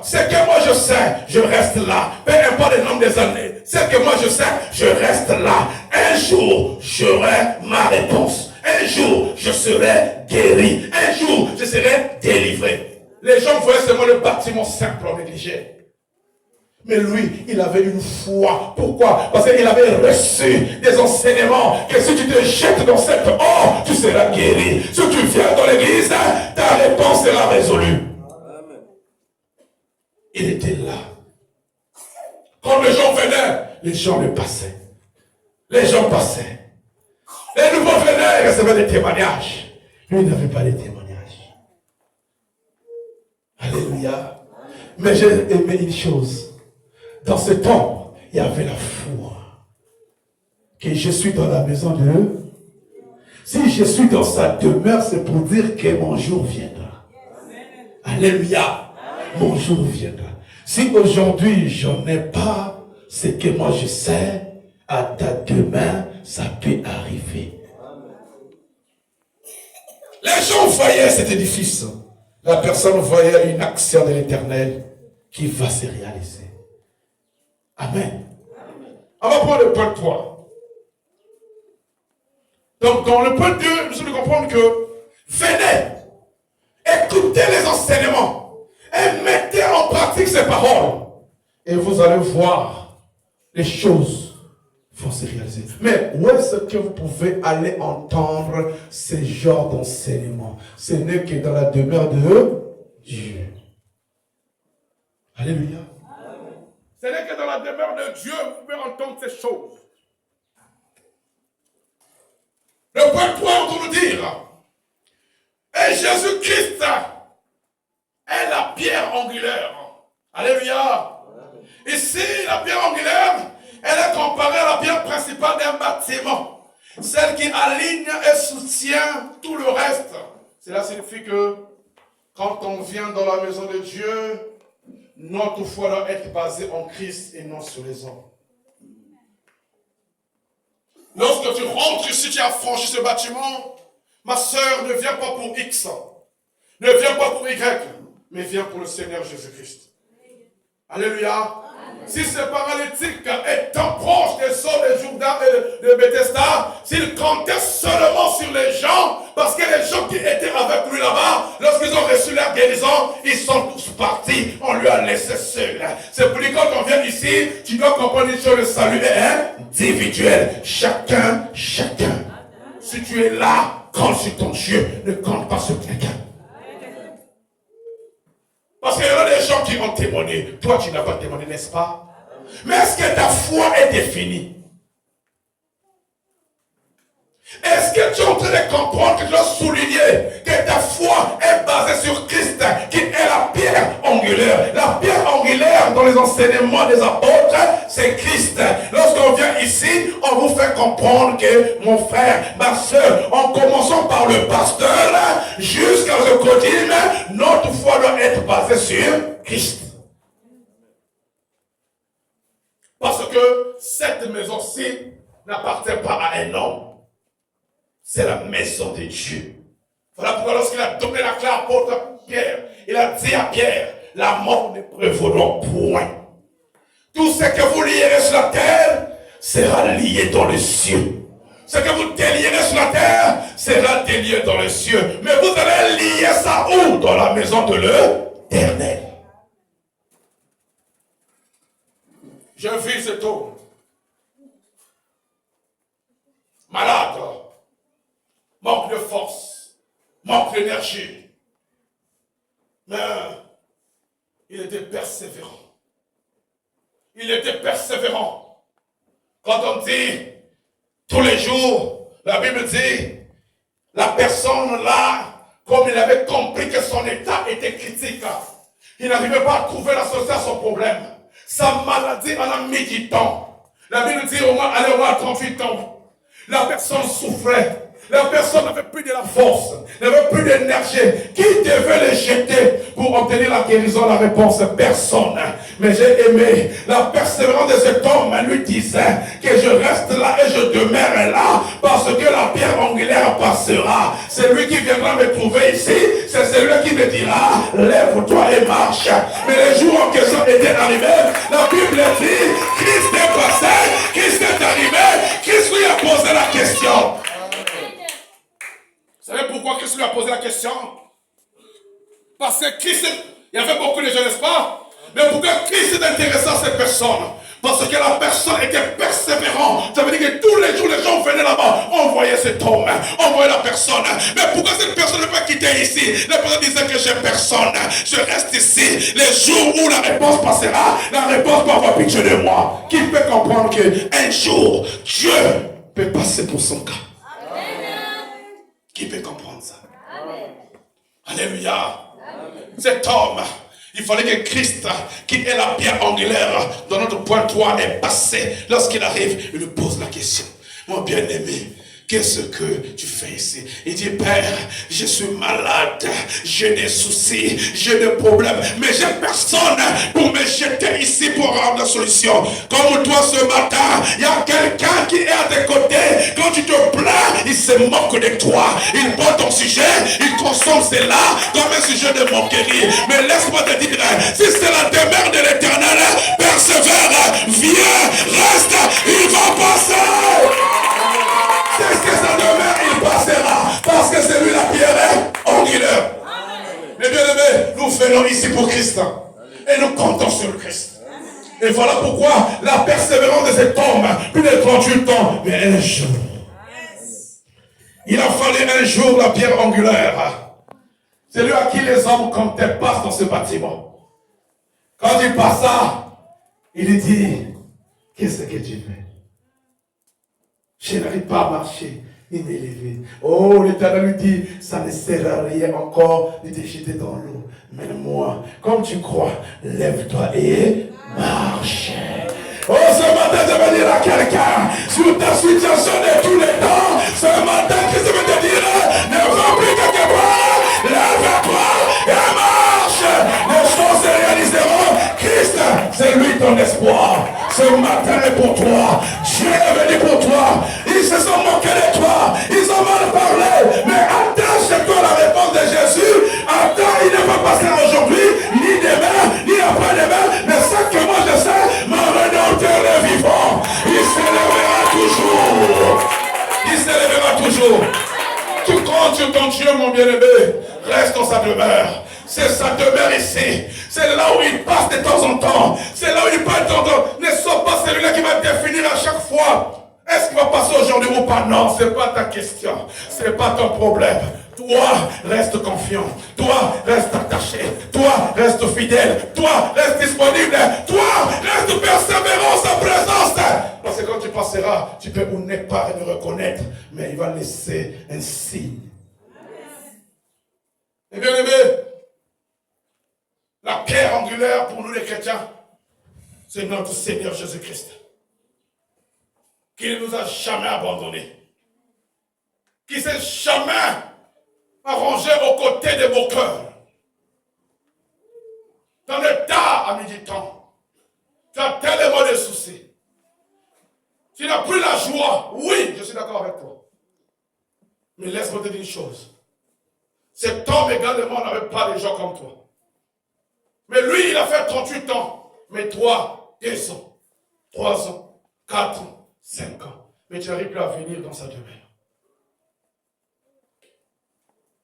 c'est que moi je sais, je reste là. Peu importe le nombre des années. C'est que moi je sais, je reste là. Un jour, j'aurai ma réponse. Un jour, je serai guéri. Un jour, je serai délivré. Les gens voyaient seulement le bâtiment simple en négligé. Mais lui, il avait une foi. Pourquoi? Parce qu'il avait reçu des enseignements que si tu te jettes dans cette eau, tu seras guéri. Si tu viens dans l'église, ta réponse sera résolue. Il était là. Quand les gens venaient, les gens le passaient. Les gens passaient. Les nouveaux venaient et recevaient des témoignages. Lui, il n'avait pas de témoignages. Alléluia. Mais j'ai aimé une chose. Dans ce temps, il y avait la foi. Que je suis dans la maison de Dieu. Si je suis dans sa demeure, c'est pour dire que mon jour viendra. Alléluia. Mon jour viendra. Si aujourd'hui, je n'ai pas ce que moi je sais, à ta demain, ça peut arriver. Les gens voyaient cet édifice. La personne voyait une action de l'Éternel qui va se réaliser. Amen. On va prendre le point 3. Donc, dans le point 2, nous allons comprendre que venez, écoutez les enseignements et mettez en pratique ces paroles. Et vous allez voir les choses Il faut se réaliser. Mais où est-ce que vous pouvez aller entendre ce genre d'enseignement? Ce n'est que dans la demeure de Dieu. Alléluia. Ce n'est que dans la demeure de Dieu que vous pouvez entendre ces choses. Le point 3, on doit nous dire, et Jésus-Christ est la pierre angulaire. Alléluia. Ici, la pierre angulaire, elle est comparée à la pierre principale d'un bâtiment. Celle qui aligne et soutient tout le reste. Cela signifie que quand on vient dans la maison de Dieu, notre foi doit être basée en Christ et non sur les hommes. Lorsque tu rentres ici, tu as franchi ce bâtiment, ma soeur, ne viens pas pour X, ne viens pas pour Y, mais viens pour le Seigneur Jésus-Christ. Alléluia. Si ce paralytique étant proche des eaux de Jourdain et de Bethesda, s'il comptait seulement sur les gens, parce que les gens qui étaient avec lui là-bas, lorsqu'ils ont reçu leur guérison, ils sont tous partis, on lui a laissé seul. C'est pour dire quand on vient ici, tu dois comprendre que le salut est individuel. Chacun. Si tu es là, compte sur ton Dieu, ne compte pas sur quelqu'un. Parce qu'il y a des gens qui ont témoigné. Toi, tu n'as pas témoigné, n'est-ce pas? Mais est-ce que ta foi est définie? Est-ce que tu es en train de comprendre que tu dois souligner que ta foi est basée sur Christ, qui est la pierre angulaire? La pierre angulaire dans les enseignements des apôtres, c'est Christ. Lorsqu'on vient ici, on vous fait comprendre que, mon frère, ma soeur, en commençant par le pasteur jusqu'à ce Codime, notre foi doit être basée sur Christ. Parce que cette maison-ci n'appartient pas à un homme. C'est la maison de Dieu. Voilà pourquoi lorsqu'il a donné la clé à l'apôtre Pierre, il a dit à Pierre, la mort ne prévaudra point. Tout ce que vous lierez sur la terre sera lié dans les cieux. Ce que vous délierez sur la terre sera délié dans les cieux. Mais vous allez lier ça où? Dans la maison de l'Éternel. Je vis cet homme malade, manque de force, manque d'énergie. Mais il était persévérant. Il était persévérant. Quand on dit tous les jours, la Bible dit, la personne là, comme il avait compris que son état était critique, il n'arrivait pas à trouver la solution à son problème. Sa maladie en a mis du temps. La Bible dit au moins, allez voir 38 ans. La personne souffrait. La personne n'avait plus de la force, n'avait plus d'énergie. Qui devait les jeter pour obtenir la guérison? La réponse, personne. Mais j'ai aimé la persévérance de cet homme. Elle lui disait que je reste là et je demeure là parce que la pierre angulaire passera. C'est lui qui viendra me trouver ici. C'est celui qui me dira, lève-toi et marche. Mais les jours en question étaient arrivés, la Bible dit, Christ est passé, Christ est arrivé, Christ lui a posé la question. Vous savez pourquoi Christ lui a posé la question? Parce que Christ, il y avait beaucoup de gens, n'est-ce pas? Mais pourquoi Christ est intéressant à cette personne? Parce que la personne était persévérante. Ça veut dire que tous les jours, les gens venaient là-bas. On voyait cet homme, on voyait la personne. Mais pourquoi cette personne ne peut pas quitter ici? La personne disait que j'ai personne. Je reste ici. Les jours où la réponse passera, la réponse va avoir pitié de moi. Qui peut comprendre qu'un jour, Dieu peut passer pour son cas? Qui peut comprendre ça? Amen. Alléluia. Amen. Cet homme, il fallait que Christ, qui est la pierre angulaire dans notre point 3, est passé. Lorsqu'il arrive, il lui pose la question. Mon bien-aimé, qu'est-ce que tu fais ici? Il dit, Père, je suis malade, j'ai des soucis, j'ai des problèmes, mais j'ai personne pour me jeter ici pour avoir la solution. Comme toi ce matin, il y a quelqu'un qui est à tes côtés. Quand tu te plains, il se moque de toi. Il prend ton sujet, il transforme cela comme un sujet de moquerie. Mais laisse-moi te dire, si c'est la demeure de l'Éternel, persévère, viens, reste, il va passer. Qu'est-ce que ça demeure, il passera. Parce que c'est lui la pierre angulaire. Mais bien aimé, nous venons ici pour Christ. Et nous comptons sur Christ. Et voilà pourquoi la persévérance de cet homme, plus de 38 ans, mais un jour. Il a fallu un jour la pierre angulaire. C'est lui à qui les hommes comptaient passent dans ce bâtiment. Quand il passa, il dit, qu'est-ce que tu fais? Je n'arrive pas à marcher, il m'élever. Oh, l'Éternel lui dit, ça ne sert à rien encore de te jeter dans l'eau. Mais moi, comme tu crois, lève-toi et marche. Oh, ce matin, je veux dire à quelqu'un, sur ta situation de tous les temps, ce matin, que je veux te dire, ne va plus quelque part, lève-toi et marche. Les choses se réaliseront. Christ, c'est lui ton espoir. Ce matin est pour toi. Dieu est venu pour toi. Ils se sont moqués de toi. Ils ont mal parlé. Mais attends chez toi la réponse de Jésus. Attends, il ne va pas passer aujourd'hui, ni demain, ni après-demain. Mais ce que moi je sais, mon Rédempteur est vivant. Il s'élèvera toujours. Il s'élèvera toujours. Tu comptes sur ton Dieu, mon bien-aimé. Reste dans sa demeure. C'est sa demeure ici. C'est là où il passe de temps en temps. C'est là où il passe de temps en temps. Ne sois pas celui-là qui va définir à chaque fois. Est-ce qu'il va passer aujourd'hui ou pas? Non, ce n'est pas ta question. Ce n'est pas ton problème. Toi, reste confiant. Toi, reste attaché. Toi, reste fidèle. Toi, reste disponible. Toi, reste persévérant en sa présence. Parce que quand tu passeras, tu peux ou ne pas le reconnaître. Mais il va laisser un signe. Et bien aimé, la pierre angulaire pour nous les chrétiens, c'est notre Seigneur Jésus-Christ. Qui ne nous a jamais abandonnés. Qui s'est jamais arrangé aux côtés de vos cœurs. Dans le tard à midi temps, tu as tellement de soucis. Tu n'as plus la joie. Oui, je suis d'accord avec toi. Mais laisse-moi te dire une chose. Cet homme également n'avait pas des gens comme toi. Mais lui, il a fait 38 ans. Mais toi, 2 ans, 3 ans, 4 ans, 5 ans. Mais tu n'arrives plus à venir dans sa demeure.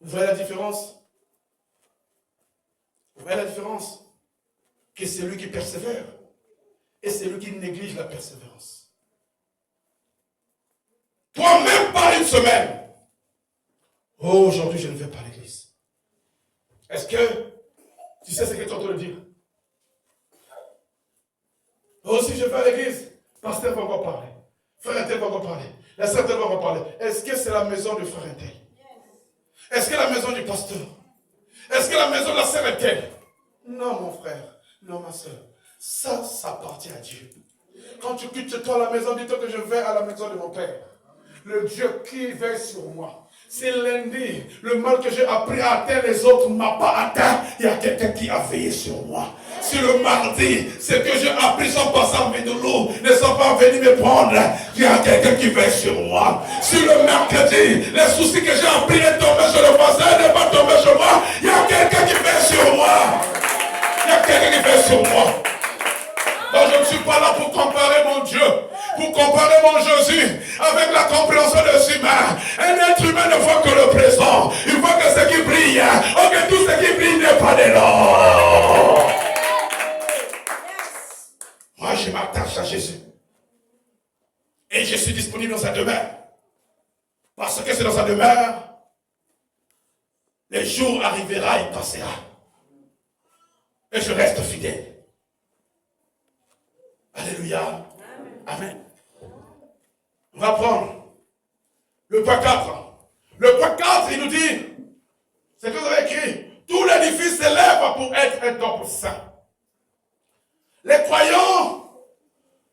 Vous voyez la différence? Vous voyez la différence? Que c'est lui qui persévère. Et c'est lui qui néglige la persévérance. Toi, même pas une semaine. Oh, aujourd'hui, je ne vais pas à l'église. Est-ce que tu sais ce que tu es en train de dire? Oh, si je vais à l'église, pasteur va encore parler. Frère Intel va encore parler. La sœur va encore parler. Est-ce que c'est la maison du frère Intel? Est-ce que la maison du pasteur? Est-ce que la maison de la sœur Intel? Non, mon frère. Non, ma sœur. Ça appartient à Dieu. Quand tu quittes chez toi la maison, dis-toi que je vais à la maison de mon Père. Le Dieu qui veille sur moi. Si lundi, le mal que j'ai appris à atteindre les autres ne m'a pas atteint, il y a quelqu'un qui a veillé sur moi. Si le mardi, ce que j'ai appris sans passer en Médoulou ne sont pas venus me prendre, il y a quelqu'un qui veille sur moi. Si le mercredi, les soucis que j'ai appris de tomber sur le voisin ne pas tomber sur moi, il y a quelqu'un qui veille sur moi. Il y a quelqu'un qui veille sur moi. Donc je ne suis pas là pour comparer mon Dieu, pour comparer mon Jésus avec la compréhension des humains. Un être humain ne voit que le présent. Il voit que ce qui brille. Ok, tout ce qui brille n'est pas de l'or. Moi, je m'attache à Jésus. Et je suis disponible dans sa demeure. Parce que c'est dans sa demeure. Le jour arrivera, il passera. Et je reste fidèle. Alléluia. Amen. On va prendre le point 4. Le point 4, il nous dit, c'est que vous avez écrit, tout l'édifice s'élève pour être un temple saint. Les croyants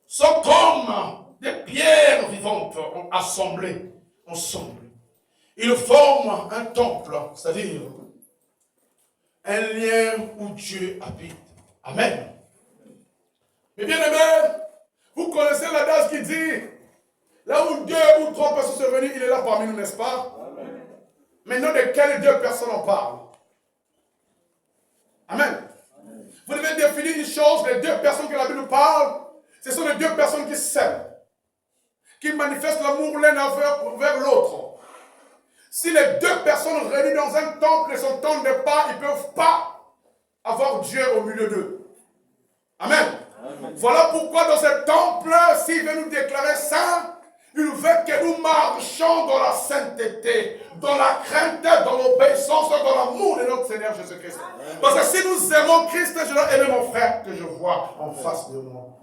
sont comme des pierres vivantes assemblées ensemble. Ils forment un temple, c'est-à-dire un lien où Dieu habite. Amen. Mais bien aimé, vous connaissez l'adage qui dit, là où 2 ou 3 personnes sont venues, il est là parmi nous, n'est-ce pas? Amen. Maintenant, de quelles 2 personnes on parle? Amen. Amen. Vous devez définir une chose, les 2 personnes que la Bible parle, ce sont les 2 personnes qui s'aiment, qui manifestent l'amour l'un vers l'autre. Si les 2 personnes réunies dans un temple ne s'entendent pas, ils ne peuvent pas avoir Dieu au milieu d'eux. Amen. Voilà pourquoi dans ce temple, s'il veut nous déclarer saints, il veut que nous marchions dans la sainteté, dans la crainte, dans l'obéissance, dans l'amour de notre Seigneur Jésus-Christ. Parce que si nous aimons Christ, je dois aimer mon frère que je vois en face de moi.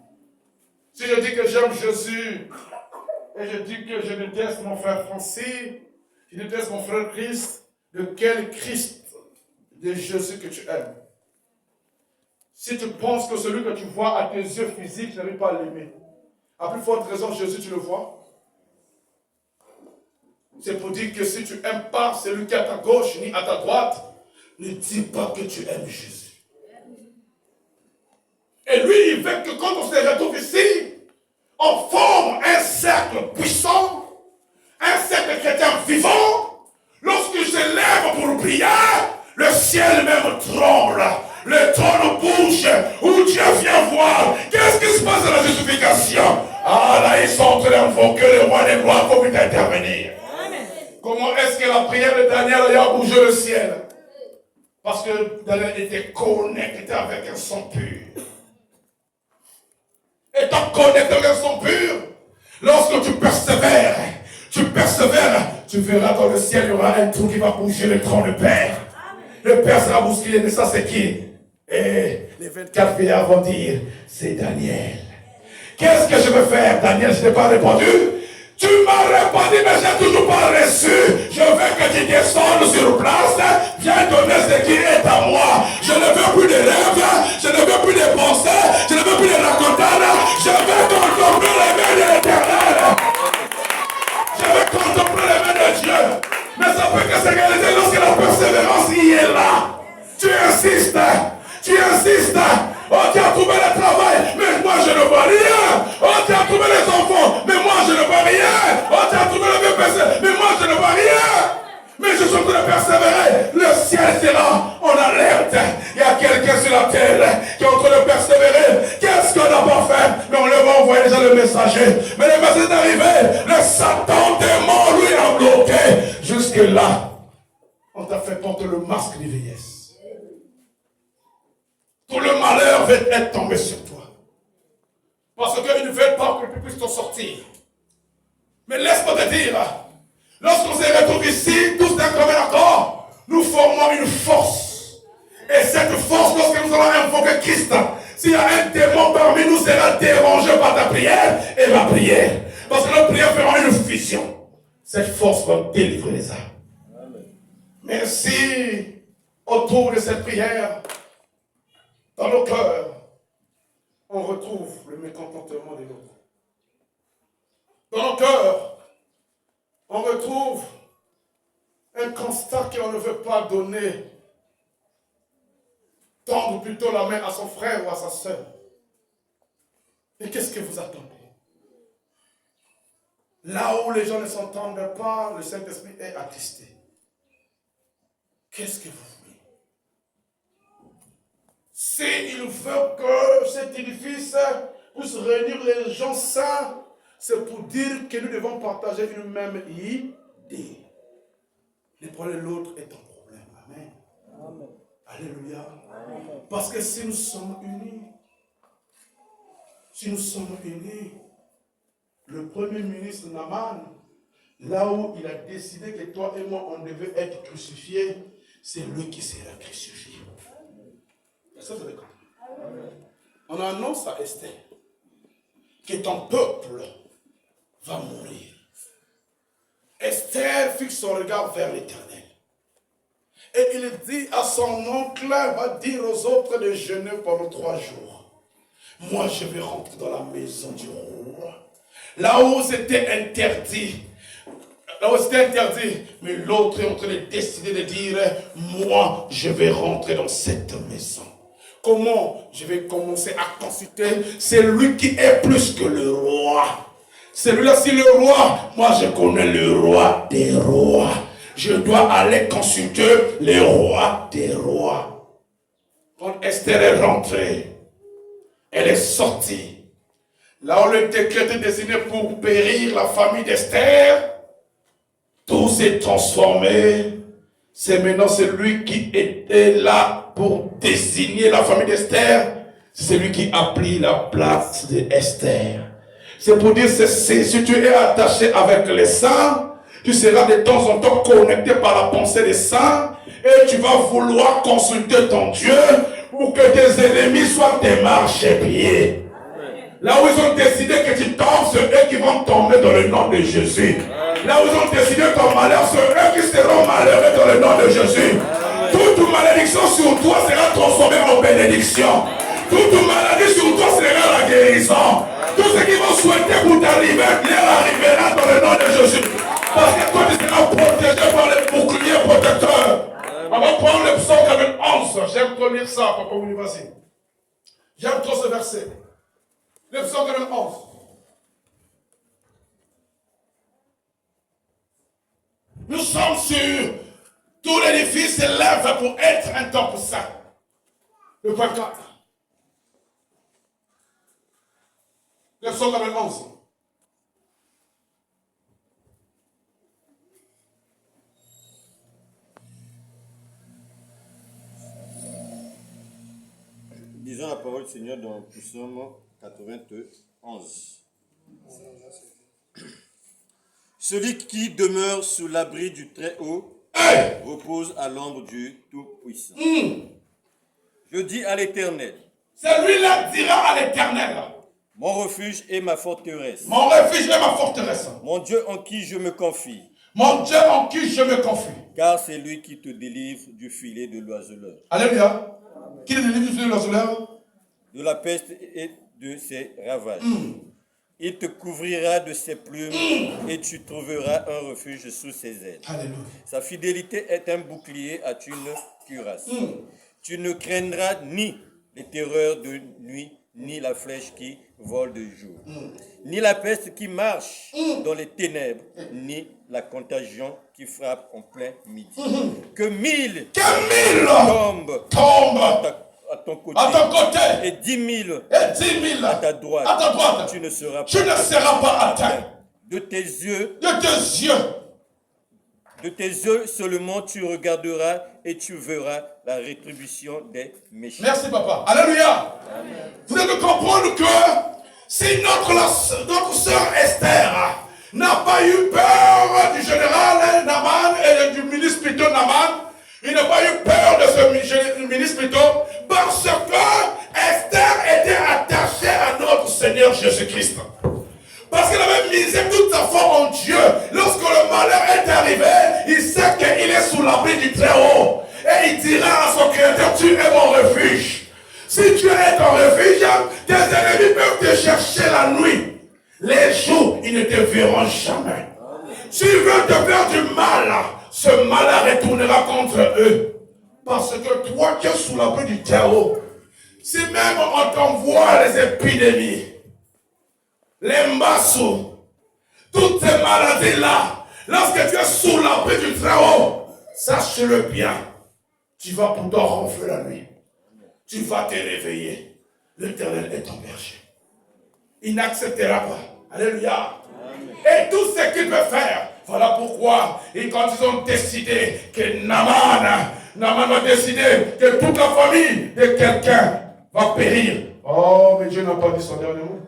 Si je dis que j'aime Jésus, et je dis que je déteste mon frère Francis, je déteste mon frère Christ, de quel Christ de Jésus que tu aimes? Si tu penses que celui que tu vois à tes yeux physiques, tu n'arrives pas à l'aimer. À plus forte raison, Jésus, tu le vois. C'est pour dire que si tu n'aimes pas celui qui est à ta gauche ni à ta droite, ne dis pas que tu aimes Jésus. Et lui, il veut que quand on se retrouve ici, on forme un cercle puissant, un cercle chrétien vivant. Lorsque je lève pour prier, le ciel même tremble. Le trône bouge, où Dieu vient voir. Qu'est-ce qui se passe dans la justification? Ah là, ils sont en train d'invoquer le roi des gloires pour intervenir. Comment est-ce que la prière de Daniel a bougé le ciel? Parce que Daniel était connecté avec un son pur. Étant connecté avec un son pur, lorsque tu persévères, tu verras dans le ciel, il y aura un trou qui va bouger le trône du Père. Le Père sera bousculé, mais ça c'est qui? Et les 24 vieillards vont dire, c'est Daniel. Qu'est-ce que je veux faire? Daniel, je n'ai pas répondu. Tu m'as répondu, mais je n'ai toujours pas reçu. Je veux que tu descendes sur place. Viens donner ce qui est à moi. Je ne veux plus de rêves. Je ne veux plus de pensées. Je ne veux plus de racontades. Je veux contempler les mains de l'Éternel. Je veux contempler les mains de Dieu. Mais ça peut que se réaliser lorsque la persévérance y est là. Tu insistes. Oh, tu as trouvé le travail, mais moi je ne vois rien. Oh, tu as trouvé les enfants, mais moi je ne vois rien. Oh, tu as trouvé le BPC, mais moi je ne vois rien. Mais je suis en train de persévérer. Le ciel sera en alerte. Il y a quelqu'un sur la terre qui est en train de persévérer. Qu'est-ce qu'on n'a pas fait? Mais on le va envoyer déjà le messager. Mais le messager est arrivé. Le Satan démon lui a bloqué. Jusque là, on t'a fait porter le masque de vieillesse. Tout le malheur va être tombé sur toi. Parce qu'ils ne veulent pas que tu puisses t'en sortir. Mais laisse-moi te dire, lorsqu'on se retrouve ici, tous d'un commun accord, nous formons une force. Et cette force, lorsque nous allons invoquer Christ, s'il y a un démon parmi nous, sera dérangé par ta prière et ma prière. Parce que notre prière fera une fusion. Cette force va délivrer les âmes. Mais si, autour de cette prière, dans nos cœurs, on retrouve le mécontentement de l'autre. Dans nos cœurs, on retrouve un constat qu'on ne veut pas donner. Tendre plutôt la main à son frère ou à sa sœur. Et qu'est-ce que vous attendez? Là où les gens ne s'entendent pas, le Saint-Esprit est attristé. Qu'est-ce que vous voulez? S'il veut que cet édifice puisse réunir les gens saints, c'est pour dire que nous devons partager une même idée. Le problème de l'autre est un problème. Amen. Amen. Alléluia. Amen. Parce que si nous sommes unis, le premier ministre Naaman, là où il a décidé que toi et moi on devait être crucifiés, c'est lui qui sera crucifié. Ça, vous avez compris. On annonce à Esther que ton peuple va mourir. Esther fixe son regard vers l'Éternel. Et il dit à son oncle, va dire aux autres de jeûner pendant 3 jours. Moi, je vais rentrer dans la maison du roi. Là où c'était interdit. Mais l'autre est en train de décider de dire, moi, je vais rentrer dans cette maison. Comment? Je vais commencer à consulter celui qui est plus que le roi. Celui-là, c'est le roi. Moi, je connais le roi des rois. Je dois aller consulter le roi des rois. Quand Esther est rentrée, elle est sortie. Là où le décret était destiné pour périr la famille d'Esther, tout s'est transformé. C'est maintenant celui qui était là pour désigner la famille d'Esther. C'est lui qui a pris la place d'Esther. C'est pour dire ceci, si tu es attaché avec les saints, tu seras de temps en temps connecté par la pensée des saints et tu vas vouloir consulter ton Dieu pour que tes ennemis soient tes marchepieds. Là où ils ont décidé que tu tombes, c'est eux qui vont tomber dans le nom de Jésus. Là où ils ont décidé ton malheur, c'est eux qui seront malheureux dans le nom de Jésus. Toute malédiction sur toi sera transformée en bénédiction. Toute maladie sur toi sera la guérison. Tout ce qui vont souhaiter pour t'arriver, leur arrivera dans le nom de Jésus. Parce que toi, tu seras protégé par les boucliers protecteurs. On va prendre le psaume 91. J'aime trop lire ça, Papa Mouni, vas-y. J'aime trop ce verset. Le psaume 91. Nous sommes sur tout l'édifice s'élève pour être un temple saint. Le point 4. Le psaume 91. Lisons la parole du Seigneur dans le psaume 91. Celui qui demeure sous l'abri du Très-Haut repose à l'ombre du Tout-Puissant. Je dis à l'Éternel. Celui-là dira à l'Éternel. Mon refuge et ma forteresse. Mon refuge et ma forteresse. Mon Dieu en qui je me confie. Mon Dieu en qui je me confie. Car c'est lui qui te délivre du filet de l'oiseleur. Alléluia. Qui te délivre du filet de l'oiseleur? De la peste et de ses ravages. Il te couvrira de ses plumes et tu trouveras un refuge sous ses ailes. Alléluia. Sa fidélité est un bouclier à une cuirasse. Tu ne craindras ni les terreurs de nuit, ni la flèche qui vole de jour, ni la peste qui marche dans les ténèbres, ni la contagion qui frappe en plein midi. Que mille tombent à ton côté, et 10 000 à ta droite, tu ne seras pas atteint. De tes yeux seulement tu regarderas et tu verras la rétribution des méchants. Merci papa. Alléluia. Amen. Vous devez comprendre que si notre sœur Esther n'a pas eu peur du général Naman et du ministre plutôt Naman, il n'a pas eu peur de ce ministre plutôt parce que Esther était attachée à notre Seigneur Jésus-Christ. Parce qu'elle avait misé toute sa foi en Dieu. Lorsque le malheur est arrivé, il sait qu'il est sous l'abri du Très-Haut. Et il dira à son Créateur, tu es mon refuge. Si tu es ton refuge, tes ennemis peuvent te chercher la nuit. Les jours, ils ne te verront jamais. Tu veux te faire du mal, ce mal retournera contre eux. Parce que toi qui es sous l'abri du Très-Haut, si même on t'envoie les épidémies, les mbassous, toutes ces maladies-là, lorsque tu es sous l'abri du Très-Haut, sache-le bien, tu vas pourtant ronfler la nuit. Tu vas te réveiller. L'Éternel est ton berger. Il n'acceptera pas. Alléluia. Et tout ce qu'il peut faire, voilà pourquoi, et quand ils ont décidé que Naman va décider que toute la famille de quelqu'un va périr. Oh, mais Dieu n'a pas dit son dernier mot.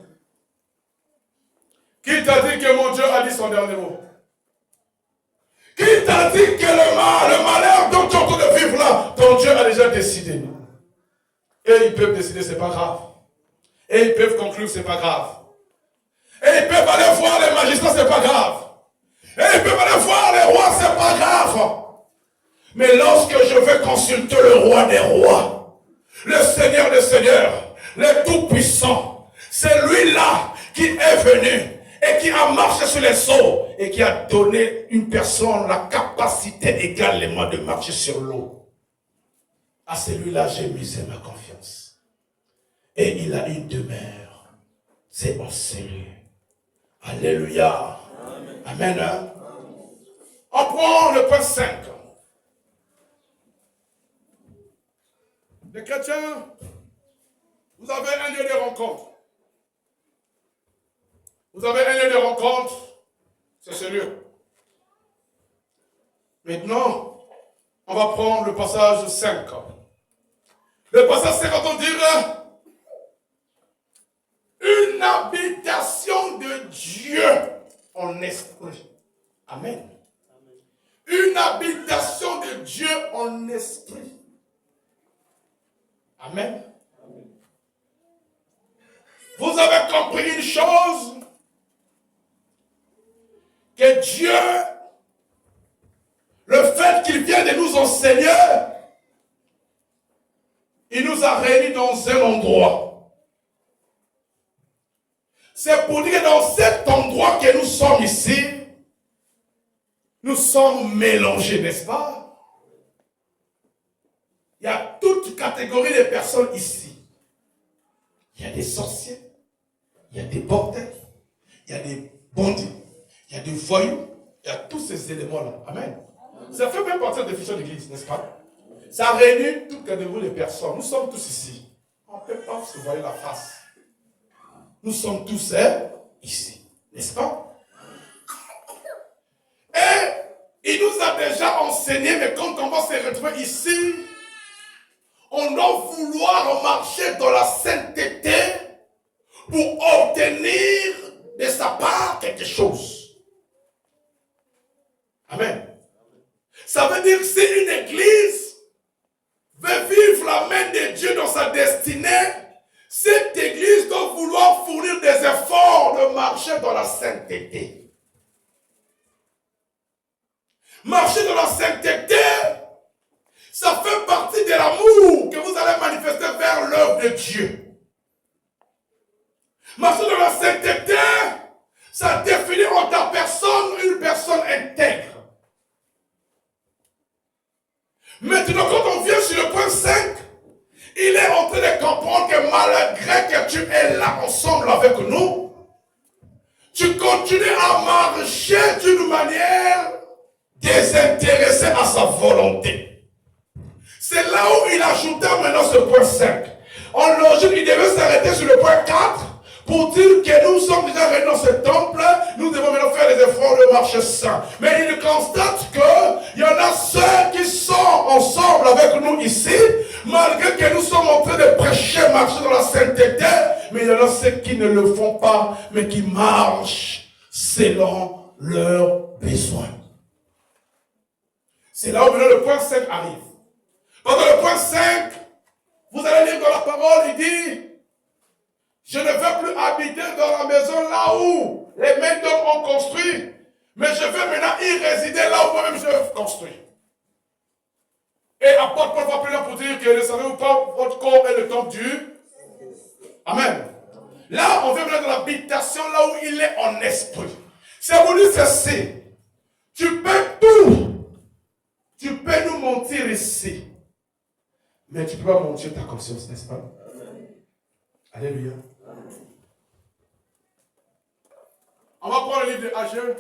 Qui t'a dit que mon Dieu a dit son dernier mot? Qui t'a dit que le malheur dont tu es en train de vivre là, ton Dieu a déjà décidé? Et ils peuvent décider, c'est pas grave. Et ils peuvent conclure, c'est pas grave. Et ils peuvent aller voir les magistrats, c'est pas grave. Et ils peuvent aller voir les rois, c'est pas grave. Mais lorsque je vais consulter le roi des rois, le Seigneur des seigneurs, le Tout-Puissant, c'est lui-là qui est venu et qui a marché sur les eaux et qui a donné une personne la capacité également de marcher sur l'eau. À celui-là, j'ai misé ma confiance. Et il a une demeure. C'est en celui. Alléluia. Amen. Amen. On prend le point 5. Les chrétiens, vous avez un lieu de rencontre. Vous avez un lieu de rencontre, c'est ce lieu. Maintenant, on va prendre le passage 5. Le passage 5, on dit, habitation de Dieu en esprit. Amen. Une habitation de Dieu en esprit. Amen. Vous avez compris une chose, que Dieu, le fait qu'il vient de nous enseigner, il nous a réunis dans un endroit. C'est pour dire que dans cet endroit que nous sommes ici, nous sommes mélangés, n'est-ce pas? Il y a toute catégorie de personnes ici. Il y a des sorciers, il y a des porteurs, il y a des bandits, il y a des voyous, il y a tous ces éléments-là. Amen. Ça fait même partie de la définition de l'église, n'est-ce pas? Ça réunit toute catégorie de personnes. Nous sommes tous ici. On ne peut pas se voir la face. Nous sommes tous ici, n'est-ce pas? Et il nous a déjà enseigné, mais quand on va se retrouver ici, on doit vouloir marcher dans la sainteté pour obtenir de sa part quelque chose. Amen. Ça veut dire que si une église veut vivre la main de Dieu dans sa destinée, cette église doit vouloir fournir des efforts de marcher dans la sainteté. Marcher dans la sainteté, ça fait partie de l'amour que vous allez manifester vers l'œuvre de Dieu. Marcher dans la sainteté, ça définit en ta personne une personne intègre. Maintenant, quand on vient sur le point 5, il est en train de comprendre que malgré que tu es là ensemble avec nous, tu continues à marcher d'une manière désintéressée à sa volonté. C'est là où il ajouta maintenant ce point 5. En logique, il devait s'arrêter sur le point 4 pour dire que nous sommes déjà réunis dans ce temple, nous devons maintenant faire des efforts de marche sain. Mais il constate qu'il y en a ceux qui sont ensemble avec nous ici, malgré que nous sommes en train de prêcher, marcher dans la sainteté, mais il y en a ceux qui ne le font pas, mais qui marchent selon leurs besoins. C'est là où maintenant le point 5 arrive. Pendant le point 5, vous allez lire dans la parole, il dit, je ne veux plus habiter dans la maison là où les mains d'hommes ont construit, mais je veux maintenant y résider là où moi-même je construis. Et apôtre Paul va plus là pour dire que ne savez-vous pas, votre corps est le temple du Amen. Là, on veut venir dans l'habitation là où il est en esprit. C'est voulu ceci. Tu peux tout. Tu peux nous mentir ici. Mais tu ne peux pas mentir ta conscience, n'est-ce pas? Amen. Alléluia. Amen. On va prendre le livre de Ageu.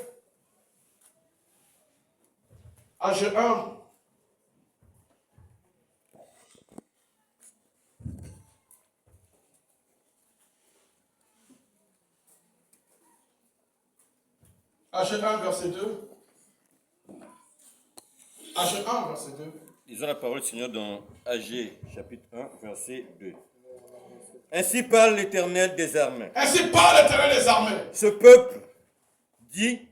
Ageu 1. Ageu 1, verset 2. Ageu 1, verset 2. Lisons la parole du Seigneur dans Ageu, chapitre 1, verset 2. Ainsi parle l'Éternel des armées. Ainsi parle l'Éternel des armées. Ce peuple dit,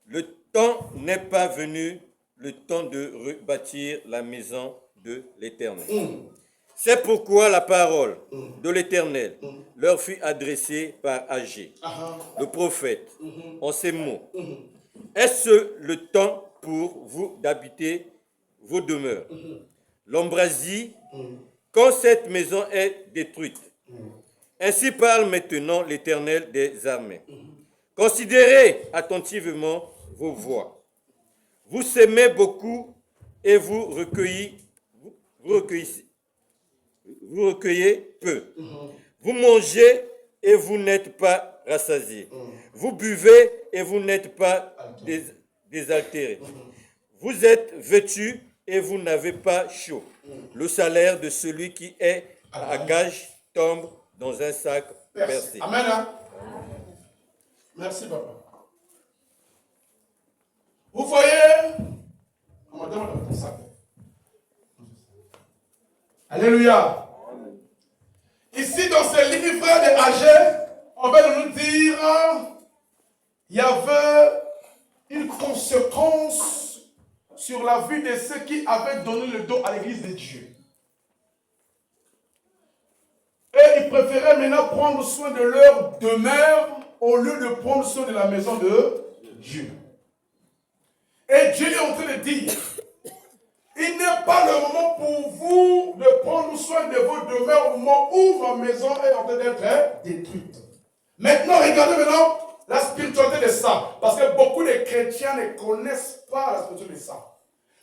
le temps n'est pas venu, le temps de rebâtir la maison de l'Éternel. C'est pourquoi la parole de l'Éternel leur fut adressée par Agé, le prophète, en ces mots. Est-ce le temps pour vous d'habiter vos demeures? L'embrasie, quand cette maison est détruite. Ainsi parle maintenant l'Éternel des armées. Considérez attentivement vos voies. Vous semez beaucoup et vous recueillez peu. Vous mangez et vous n'êtes pas rassasiés. Vous buvez et vous n'êtes pas désaltérés. Vous êtes vêtus et vous n'avez pas chaud. Le salaire de celui qui est à gage tombe dans un sac percé. Amen. Merci, papa. Vous voyez, on me demande de sac. Alléluia. Ici, dans ce livre de Ageu, on va nous dire sur la vie de ceux qui avaient donné le dos à l'église de Dieu. Et ils préféraient maintenant prendre soin de leur demeure au lieu de prendre soin de la maison de Dieu. Et Dieu est en train de dire, il n'est pas le moment pour vous de prendre soin de vos demeures au moment où ma maison est en train d'être détruite. Maintenant, regardez maintenant la spiritualité de ça. Parce que beaucoup de chrétiens ne connaissent pas la spiritualité de ça.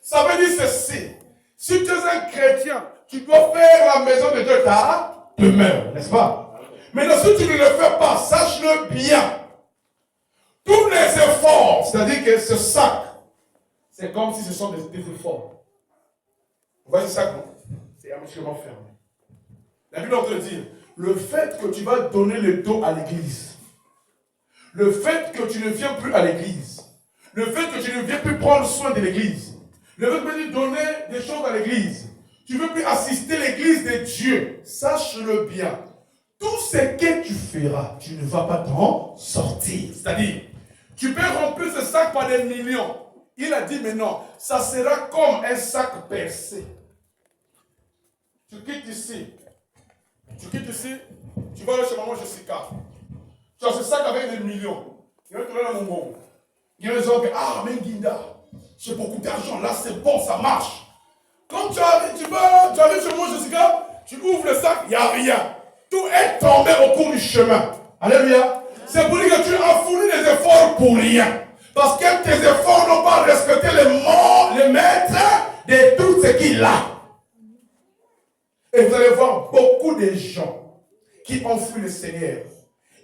Ça veut dire ceci. Si tu es un chrétien, tu dois faire la maison de Dieu ta demeure, n'est-ce pas? Maintenant, si tu ne le fais pas, sache-le bien. Tous les efforts, c'est-à-dire que ce sac, c'est comme si ce sont des efforts. Vous voyez ça, non? C'est absolument fermé. La Bible te dit, le fait que tu vas donner le dos à l'église, le fait que tu ne viens plus à l'église, le fait que tu ne viens plus prendre soin de l'église, le fait que tu donner des choses à l'église, tu ne veux plus assister l'église de Dieu, sache-le bien. Tout ce que tu feras, tu ne vas pas t'en sortir. C'est-à-dire, tu peux remplir ce sac par des millions. Il a dit, mais non, ça sera comme un sac percé. Tu quittes ici, tu vas aller chez maman Jessica. Tu as ce sac avec des millions. Il va te donner dans mon bon. Il y a des gens qui disent, ah, mais Guinda, j'ai beaucoup d'argent, là c'est bon, ça marche. Quand tu arrives chez maman Jessica, tu ouvres le sac, il n'y a rien. Tout est tombé au cours du chemin. Alléluia. C'est pour dire que tu as fourni des efforts pour rien. Parce que tes efforts n'ont pas respecté le maître de tout ce qu'il a. Et vous allez voir beaucoup de gens qui ont fui le Seigneur.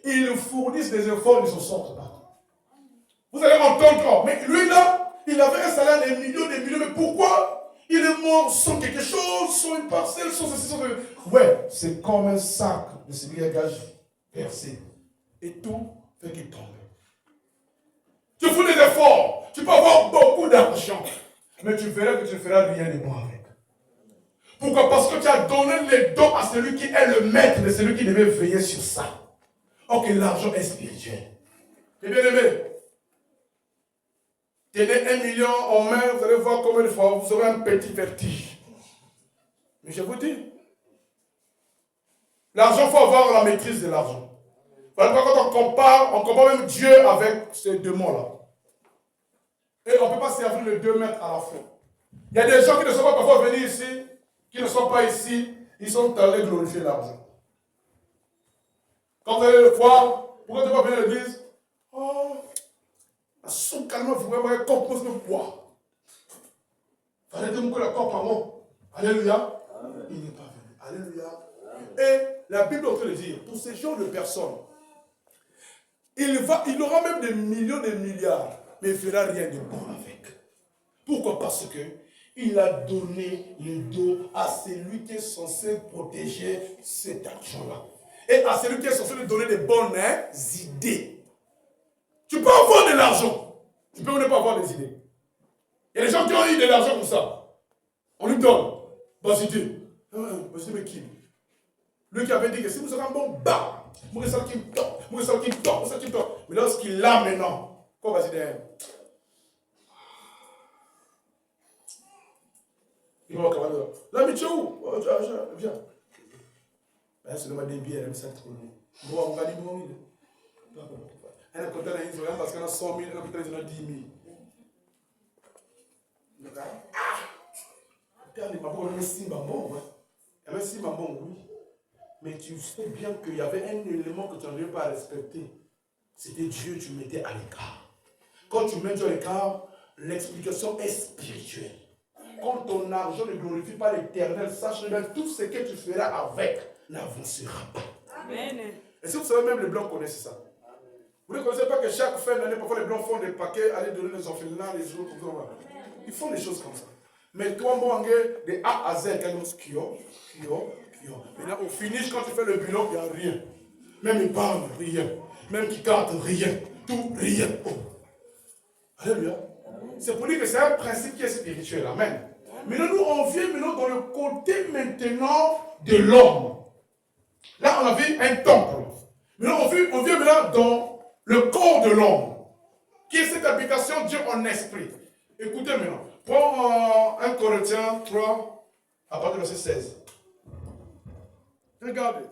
Ils fournissent des efforts, ils ne s'en sortent pas. Vous allez m'entendre, mais lui là, il avait un salaire de millions, mais pourquoi il est mort sans quelque chose, sans une parcelle, sans ceci, sans ceci. Ouais, c'est comme un sac de celui à gage percé. Et tout fait qu'il tombe. Tu fais des efforts, tu peux avoir beaucoup d'argent, mais tu verras que tu ne feras rien de bon avec. Pourquoi? Parce que tu as donné les dons à celui qui est le maître de celui qui devait veiller sur ça. Ok, l'argent est spirituel. Et bien aimé, tenez 1 million en main, vous allez voir combien de fois vous aurez un petit vertige. Mais je vous dis, l'argent, il faut avoir la maîtrise de l'argent. Quand on compare même Dieu avec ces démons-là. Et on ne peut pas servir les 2 maîtres à la fois. Il y a des gens qui ne sont pas parfois venus ici, qui ne sont pas ici, ils sont allés glorifier l'argent. Quand vous allez le voir, pourquoi tu ne vas pas venir à l'église? Oh, son calme, vous voyez, un corps pose le poids. Il fallait dire que le corps par moi. Alléluia. Il n'est pas venu. Alléluia. Et la Bible est en train de dire, pour ces genres de personnes, il aura même des millions, des milliards, mais il ne fera rien de bon avec. Pourquoi? Parce que il a donné le dos à celui qui est censé protéger cet argent-là. Et à celui qui est censé lui donner des bonnes idées. Tu peux avoir de l'argent. Tu peux ne pas avoir des idées. Il y a des gens qui ont eu de l'argent comme ça. On lui donne. Vas-y, dis. Vas-y, mais qui? Lui qui avait dit que si vous serez un bon bas, vous serez ça qui me tombe, vous serez ça qui me tombe, vous serez ça qui me tombe. Mais lorsqu'il l'a maintenant, quoi va-t-il dire? Il va au cavalier. Là, mais tu es où? Viens. C'est le mot des bières, mais ça trop long. Bon, on va dire bon, oui. Elle a compté dans Israël parce qu'elle a 100 000, elle a compté dans 10 000. Regardez, ma bonne, elle a si bon, ouais. Elle a si bon, oui. Mais tu sais bien qu'il y avait un élément que tu n'arrivais pas à respecter. C'était Dieu, tu mettais à l'écart. Quand tu mets Dieu à l'écart, l'explication est spirituelle. Quand ton argent ne glorifie pas l'Éternel, sache bien tout ce que tu feras avec n'avancera pas. Amen. Et si vous savez, même les Blancs connaissent ça. Vous ne connaissez pas que chaque fin d'année, parfois les Blancs font des paquets, aller donner les orphelins, les autres, ils font des choses comme ça. Mais toi, bon, de A à Z, maintenant, au finish, quand tu fais le bilan, il n'y a rien. Même épargne, rien. Même qui carte, rien. Tout, rien. Oh. Alléluia. C'est pour dire que c'est un principe qui est spirituel. Amen. Maintenant, nous, on vient maintenant dans le côté maintenant de l'homme. Là, on a vu un temple. Maintenant, on vient maintenant dans le corps de l'homme. Qui est cette habitation Dieu en esprit. Écoutez maintenant. Prends 1 Corinthiens 3, à partir du verset 16. Regardez.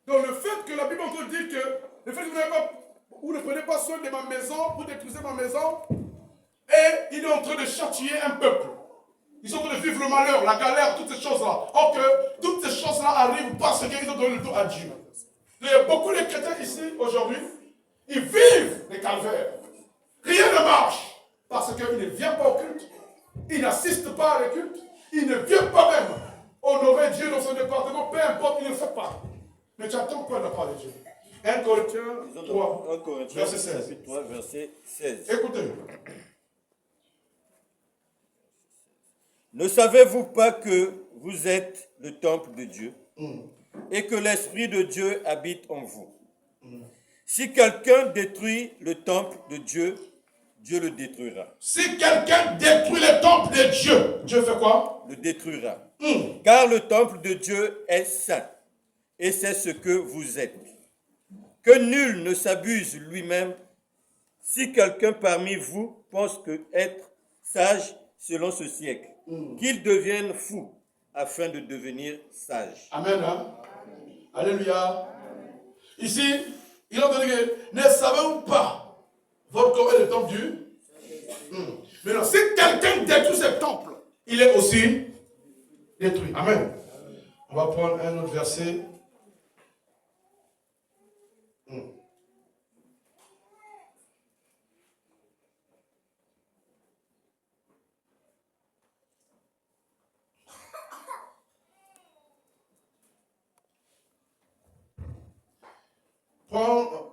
Donc le fait que la Bible encore dit que le fait que vous ne prenez pas soin de ma maison, vous détruisez ma maison, et il est en train de châtier un peuple. Ils sont en train de vivre le malheur, la galère, toutes ces choses-là. Or que toutes ces choses-là arrivent parce qu'ils ont donné le dos à Dieu. Il y a beaucoup de chrétiens ici, aujourd'hui, ils vivent les calvaires. Rien ne marche parce qu'ils ne viennent pas au culte, ils n'assistent pas à les cultes, ils ne viennent pas même honorer Dieu dans son département, peu importe, ils ne le font pas. Mais tu attends quoi de la part de Dieu? 1 Corinthiens 3, 1 Corinthiens, verset 16. chapitre 3, verset 16. Écoutez. Ne savez-vous pas que vous êtes le temple de Dieu et que l'Esprit de Dieu habite en vous? Si quelqu'un détruit le temple de Dieu, Dieu le détruira. Si quelqu'un détruit le temple de Dieu, Dieu fait quoi? Le détruira. Car le temple de Dieu est saint et c'est ce que vous êtes. Que nul ne s'abuse lui-même. Si quelqu'un parmi vous pense que être sage selon ce siècle, qu'il devienne fou afin de devenir sage. Amen. Hein? Alléluia. Ici, il a donné que ne savez-vous pas votre corps est le temple du Maintenant, si quelqu'un détruit ce temple, il est aussi détruit. Amen. On va prendre un autre verset. Prends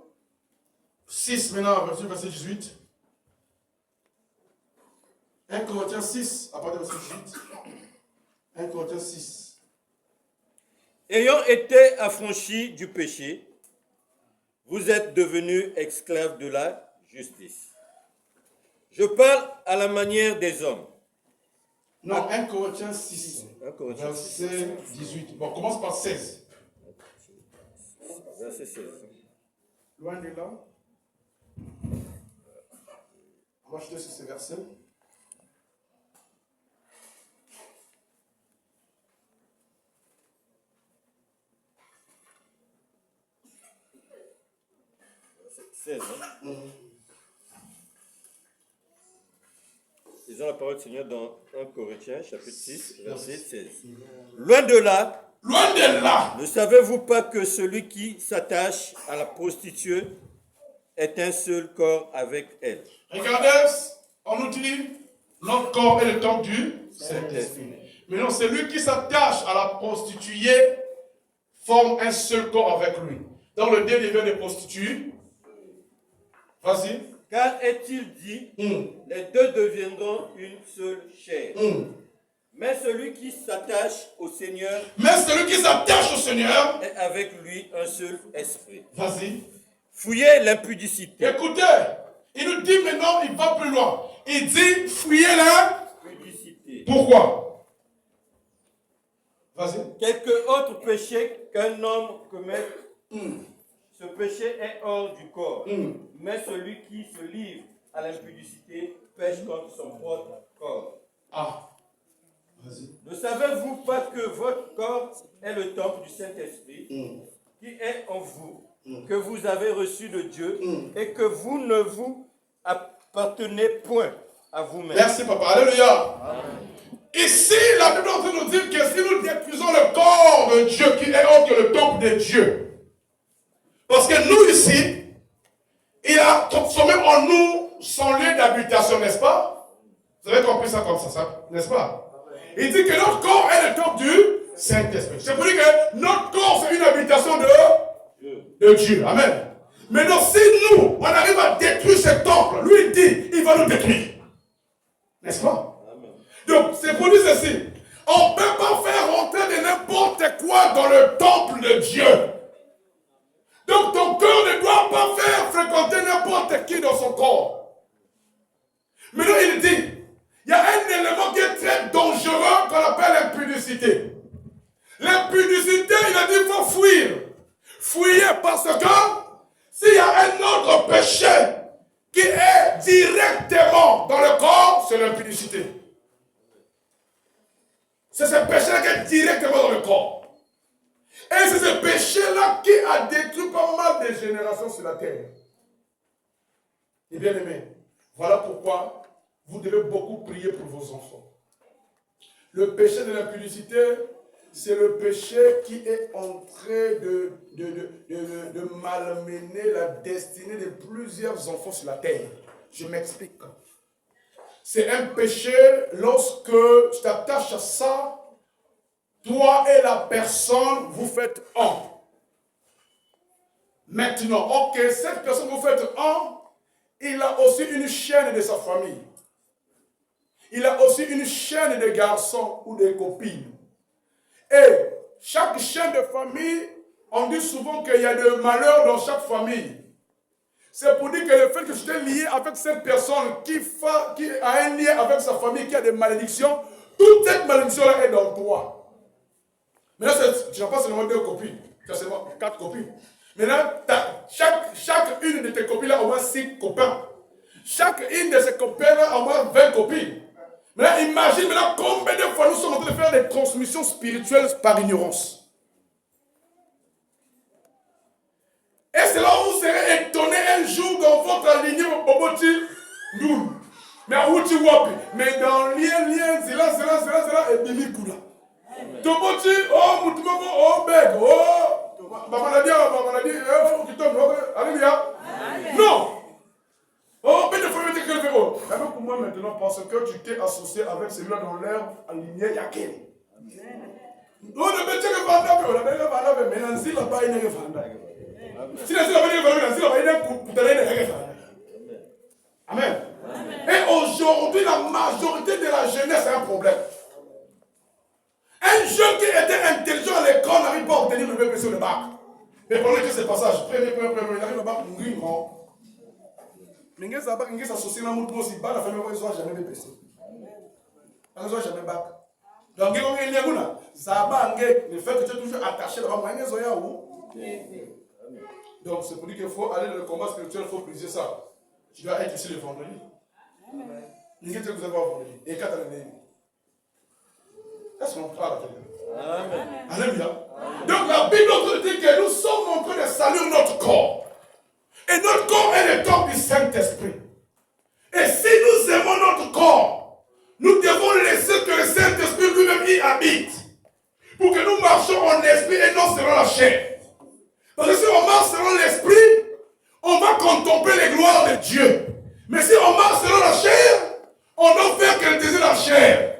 6 maintenant, verset 18. 1 Corinthiens 6, à partir du verset 18. 1 Corinthiens 6. Ayant été affranchis du péché, vous êtes devenus esclaves de la justice. Je parle à la manière des hommes. Non, 1 Corinthiens 6, 1 Corinthiens verset 18. Bon, on commence par 16. Verset 16. Loin de là. On va jeter sur ces versets. Verset 16. Lisons la parole du Seigneur dans 1 Corinthiens, chapitre 6, verset 16. Loin de là, ne savez-vous pas que celui qui s'attache à la prostituée est un seul corps avec elle? Regardez, on nous dit, notre corps est le temple du Saint-Esprit. Mais non, celui qui s'attache à la prostituée forme un seul corps avec lui. Dans le délire des prostituées, vas-y. Car est-il dit, les deux deviendront une seule chair. Mais celui qui s'attache au Seigneur est avec lui un seul esprit. Vas-y. Fouillez l'impudicité. Écoutez, il nous dit maintenant, il va plus loin. Il dit, fouillez l'impudicité. Pourquoi? Vas-y. Quelque autre péché qu'un homme commet, ce péché est hors du corps. Mais celui qui se livre à l'impudicité pêche contre son propre corps. Ah. Vas-y. Ne savez-vous pas que votre corps est le temple du Saint-Esprit qui est en vous, que vous avez reçu de Dieu et que vous ne vous appartenez point à vous-même? Merci papa. Alléluia. Ici, la Bible est en train de nous dire que si nous détruisons le corps de Dieu qui est autre que le temple de Dieu, parce que nous ici, il a transformé en nous son lieu d'habitation, n'est-ce pas? Vous avez compris ça comme ça, n'est-ce pas? Il dit que notre corps est le temple du Saint-Esprit. C'est pour dire que notre corps, c'est une habitation de Dieu. Amen. Maintenant, si nous, on arrive à détruire ce temple, lui, il dit, il va nous détruire. N'est-ce pas? Amen. Donc, c'est pour dire ceci. On ne peut pas faire rentrer de n'importe quoi dans le temple de Dieu. Donc, ton cœur ne doit pas faire fréquenter n'importe qui dans son corps. Maintenant, il dit, il y a un élément qui est très dangereux qu'on appelle l'impudicité. L'impudicité, il a dit, il faut fuir. Fouiller parce que s'il y a un autre péché qui est directement dans le corps, c'est l'impudicité. C'est ce péché-là qui est directement dans le corps. Et c'est ce péché-là qui a détruit pas mal de générations sur la terre. Et bien aimé, voilà pourquoi vous devez beaucoup prier pour vos enfants. Le péché de l'impudicité, c'est le péché qui est en train de malmener la destinée de plusieurs enfants sur la terre. Je m'explique. C'est un péché, lorsque tu t'attaches à ça, toi et la personne, vous faites un. Maintenant, ok, cette personne, vous faites un, il a aussi une chaîne de sa famille. Il a aussi une chaîne de garçons ou de copines. Et chaque chaîne de famille, on dit souvent qu'il y a des malheurs dans chaque famille. C'est pour dire que le fait que tu es lié avec cette personne qui a un lien avec sa famille, qui a des malédictions, toute cette malédiction-là est dans toi. Maintenant, tu n'as pas seulement 2 copines, tu as seulement 4 copines. Maintenant, chaque une de tes copines a au moins 6 copains. Chaque une de ces copains a au moins 20 copines. Maintenant, imagine combien de fois nous sommes en train de faire des transmissions spirituelles par ignorance. Et c'est là où vous serez étonné un jour dans votre lignée, Boboti, nous. Mais à Outi Wapi, mais dans lien, zela, et Bimi Kula. Toboti, oh, Moutumoko, oh, Beg, oh, Bamanadi, oh, Kitom, alléluia. Non! Oh, mais il faut mettre quelque chose. D'abord pour moi maintenant, parce que tu t'es associé avec celui-là dans l'air aligné, il y a quel? Non, ne mettez que Vanda, on a bien Vanda, mais Nancy là-bas, il n'y a que Vanda. Si Nancy là-bas, il y a Vanda, Nancy là-bas, il y a que Vanda. Amen. Et aujourd'hui, la majorité de la jeunesse a un problème. Un jeune qui était intelligent à l'école n'arrive pas à obtenir le BPC sur le bac. Mais pendant que ce passage, premier, il arrive au bac, mourir, non. Mais il s'associe à la famille, ils ne sont jamais BPC. Ils ne sont jamais bac. Donc, le fait que tu es toujours attaché là-bas, donc c'est pour dire qu'il faut aller dans le combat spirituel, il faut briser ça. Tu dois être ici le vendredi. Vous avez vendredi. Et 4 années. Est-ce qu'on parle? Amen. Alléluia. Donc la Bible nous dit que nous sommes en train de saluer notre corps. Et notre corps est le corps du Saint-Esprit. Et si nous aimons notre corps, nous devons laisser que le Saint-Esprit lui-même y habite. Pour que nous marchions en esprit et non selon la chair. Parce que si on marche selon l'esprit, on va contempler les gloires de Dieu. Mais si on marche selon la chair, on doit faire que le désir de la chair.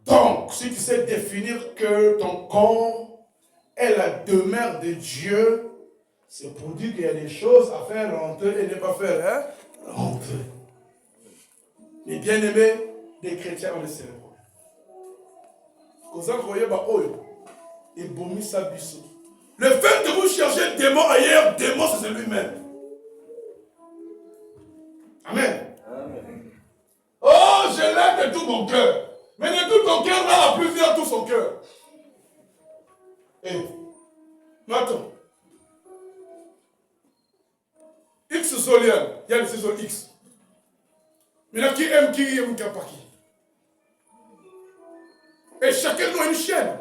Donc, si tu sais définir que ton corps est la demeure de Dieu, c'est pour dire qu'il y a des choses à faire rentrer et ne pas faire rentrer. Mais bien aimé, des chrétiens ont le cerveau. Le fait de vous chercher démon ailleurs, démon c'est lui-même. Amen. Amen. Oh, je l'aime de tout mon cœur. Mais de tout ton cœur, là, à plusieurs, tout son cœur. Et, maintenant, X solien, il y a le ciseau X. Maintenant, qui aime pas qui. Et chacun doit une chaîne.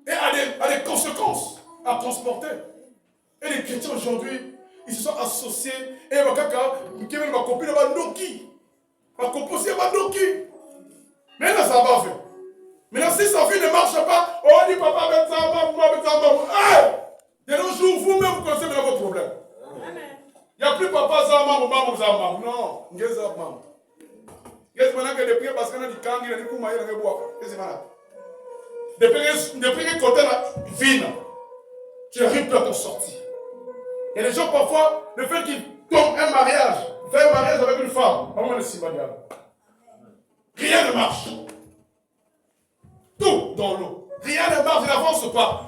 Et a des conséquences à transporter. Et les chrétiens aujourd'hui, ils se sont associés. Et ma copine va Noki. Ma copine aussi va Noki. Mais là, ça va faire. Maintenant, si sa fille ne marche pas, on dit papa, avec ça, maman, avec ça, maman. Hey! De nos jours, vous-même, vous connaissez bien votre problème. Il n'y a plus papa, ça, maman, maman, ça, maman. Non, il y a ça, maman. Il y a maintenant que depuis parce qu'on a dit quand il y a des coups, il y a des bois. Qu'est-ce que c'est malade? Depuis que côté là, vine, tu n'arrives plus à t'en sortir. Il y a des gens parfois, le fait qu'ils tombent un mariage, faire un mariage avec une femme, vraiment le cimanial. Rien ne marche. Tout dans l'eau. Rien ne marche, il n'avance pas.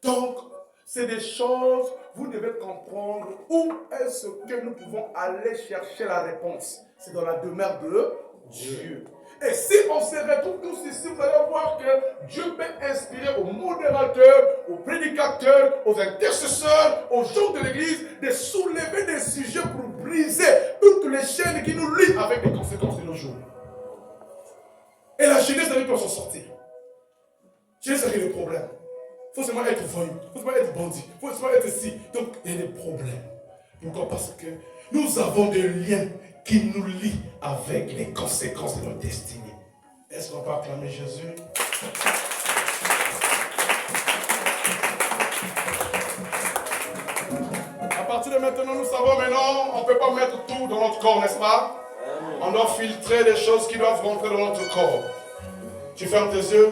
Donc, c'est des choses, vous devez comprendre où est-ce que nous pouvons aller chercher la réponse. C'est dans la demeure de Dieu. Et si on se retrouve tous ici, vous allez voir que Dieu peut inspirer aux modérateurs, aux prédicateurs, aux intercesseurs, aux gens de l'église de soulever des sujets pour briser toutes les chaînes qui nous lient avec les conséquences de nos jours. Et la jeunesse n'arrive pas à s'en sortir. Jeunesse, c'est le problème. Il faut seulement être voyou, il faut seulement être bandit, il faut seulement être ici. Donc, il y a des problèmes. Pourquoi? Parce que nous avons des liens qui nous lient avec les conséquences de notre destinée. Est-ce qu'on peut acclamer Jésus? À partir de maintenant, nous savons maintenant, on ne peut pas mettre tout dans notre corps, n'est-ce pas? On doit filtrer les choses qui doivent rentrer dans notre corps. Tu fermes tes yeux.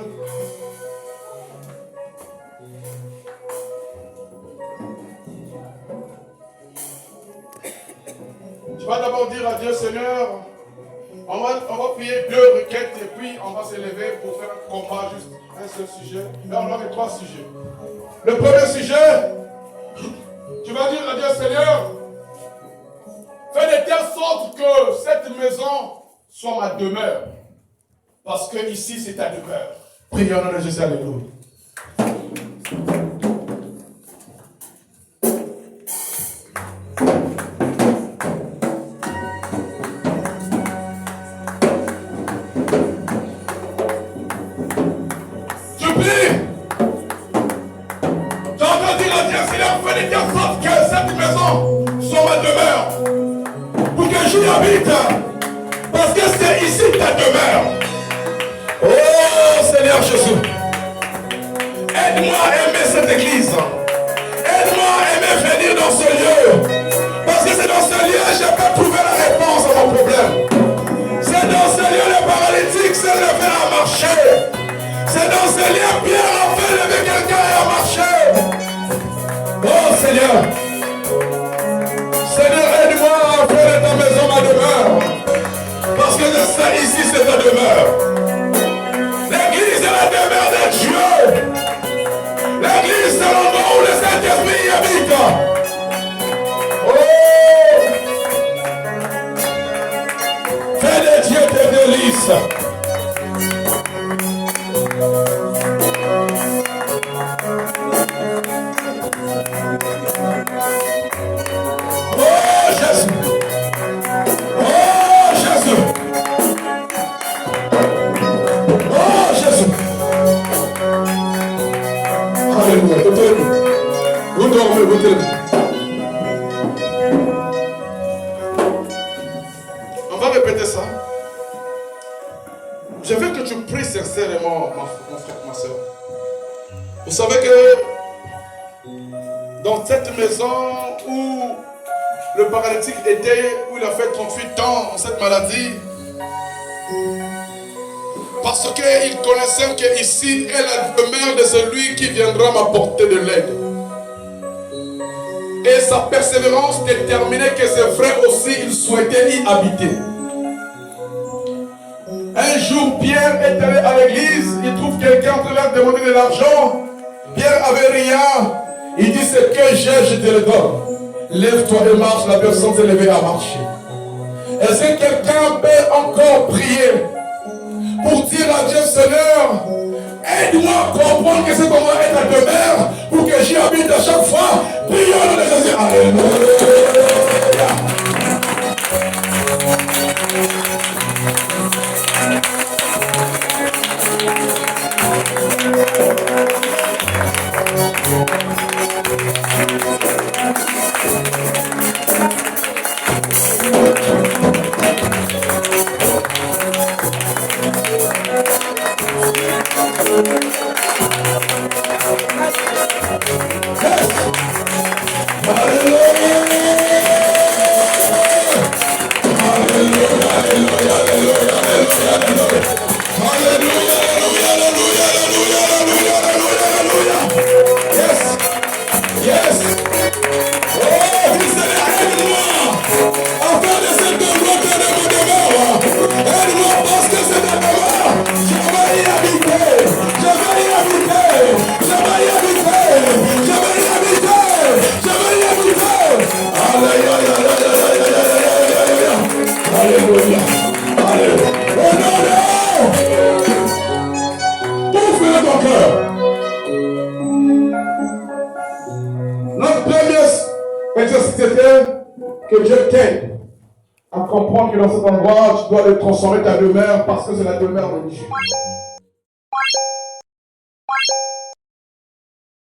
Tu vas d'abord dire à Dieu, Seigneur, on va prier 2 requêtes et puis on va s'élever pour faire un combat, juste un seul sujet. Là, on aura 3 sujets. Le premier sujet, tu vas dire à Dieu, Seigneur, fais de telle sorte que cette maison soit ma demeure. Parce que ici, c'est ta demeure. Prions au nom de Jésus, alléluia. Parce que c'est ici ta demeure. Oh Seigneur Jésus, aide-moi à aimer cette église. Aide-moi à aimer venir dans ce lieu. Parce que c'est dans ce lieu que je peux trouver la réponse à mon problème. C'est dans ce lieu le paralytique s'est levé à marcher. C'est dans ce lieu Pierre a fait lever quelqu'un et a marché. Oh Seigneur, Seigneur, aide-moi à faire de ta maison ma demeure. Parce que je sais ici c'est ta demeure. L'église est la demeure de Dieu. L'église c'est l'endroit où le Saint-Esprit habite. Oh! Fais de Dieu tes délices. Vous dormez, vous dormez. On va répéter ça. Je veux que tu pries sincèrement, mon frère, ma soeur. Vous savez que dans cette maison où le paralytique était, où il a fait 38 ans dans cette maladie, parce qu'il connaissait qu'ici est la demeure de celui qui viendra m'apporter de l'aide. Et sa persévérance déterminait que c'est vrai aussi, il souhaitait y habiter. Un jour, Pierre est allé à l'église, il trouve quelqu'un en train de demander de l'argent. Pierre avait rien. Il dit, ce que j'ai, je te le donne. Lève-toi et marche. La personne s'est levée à marcher. Est-ce que quelqu'un peut encore prier pour dire à Dieu, Seigneur, aide-moi à comprendre que c'est comment être à demeure pour que j'y habite à chaque fois. Prions au nom de Jésus. Alléluia. t'aide à comprendre que dans cet endroit, tu dois transformer ta demeure parce que c'est la demeure de Dieu.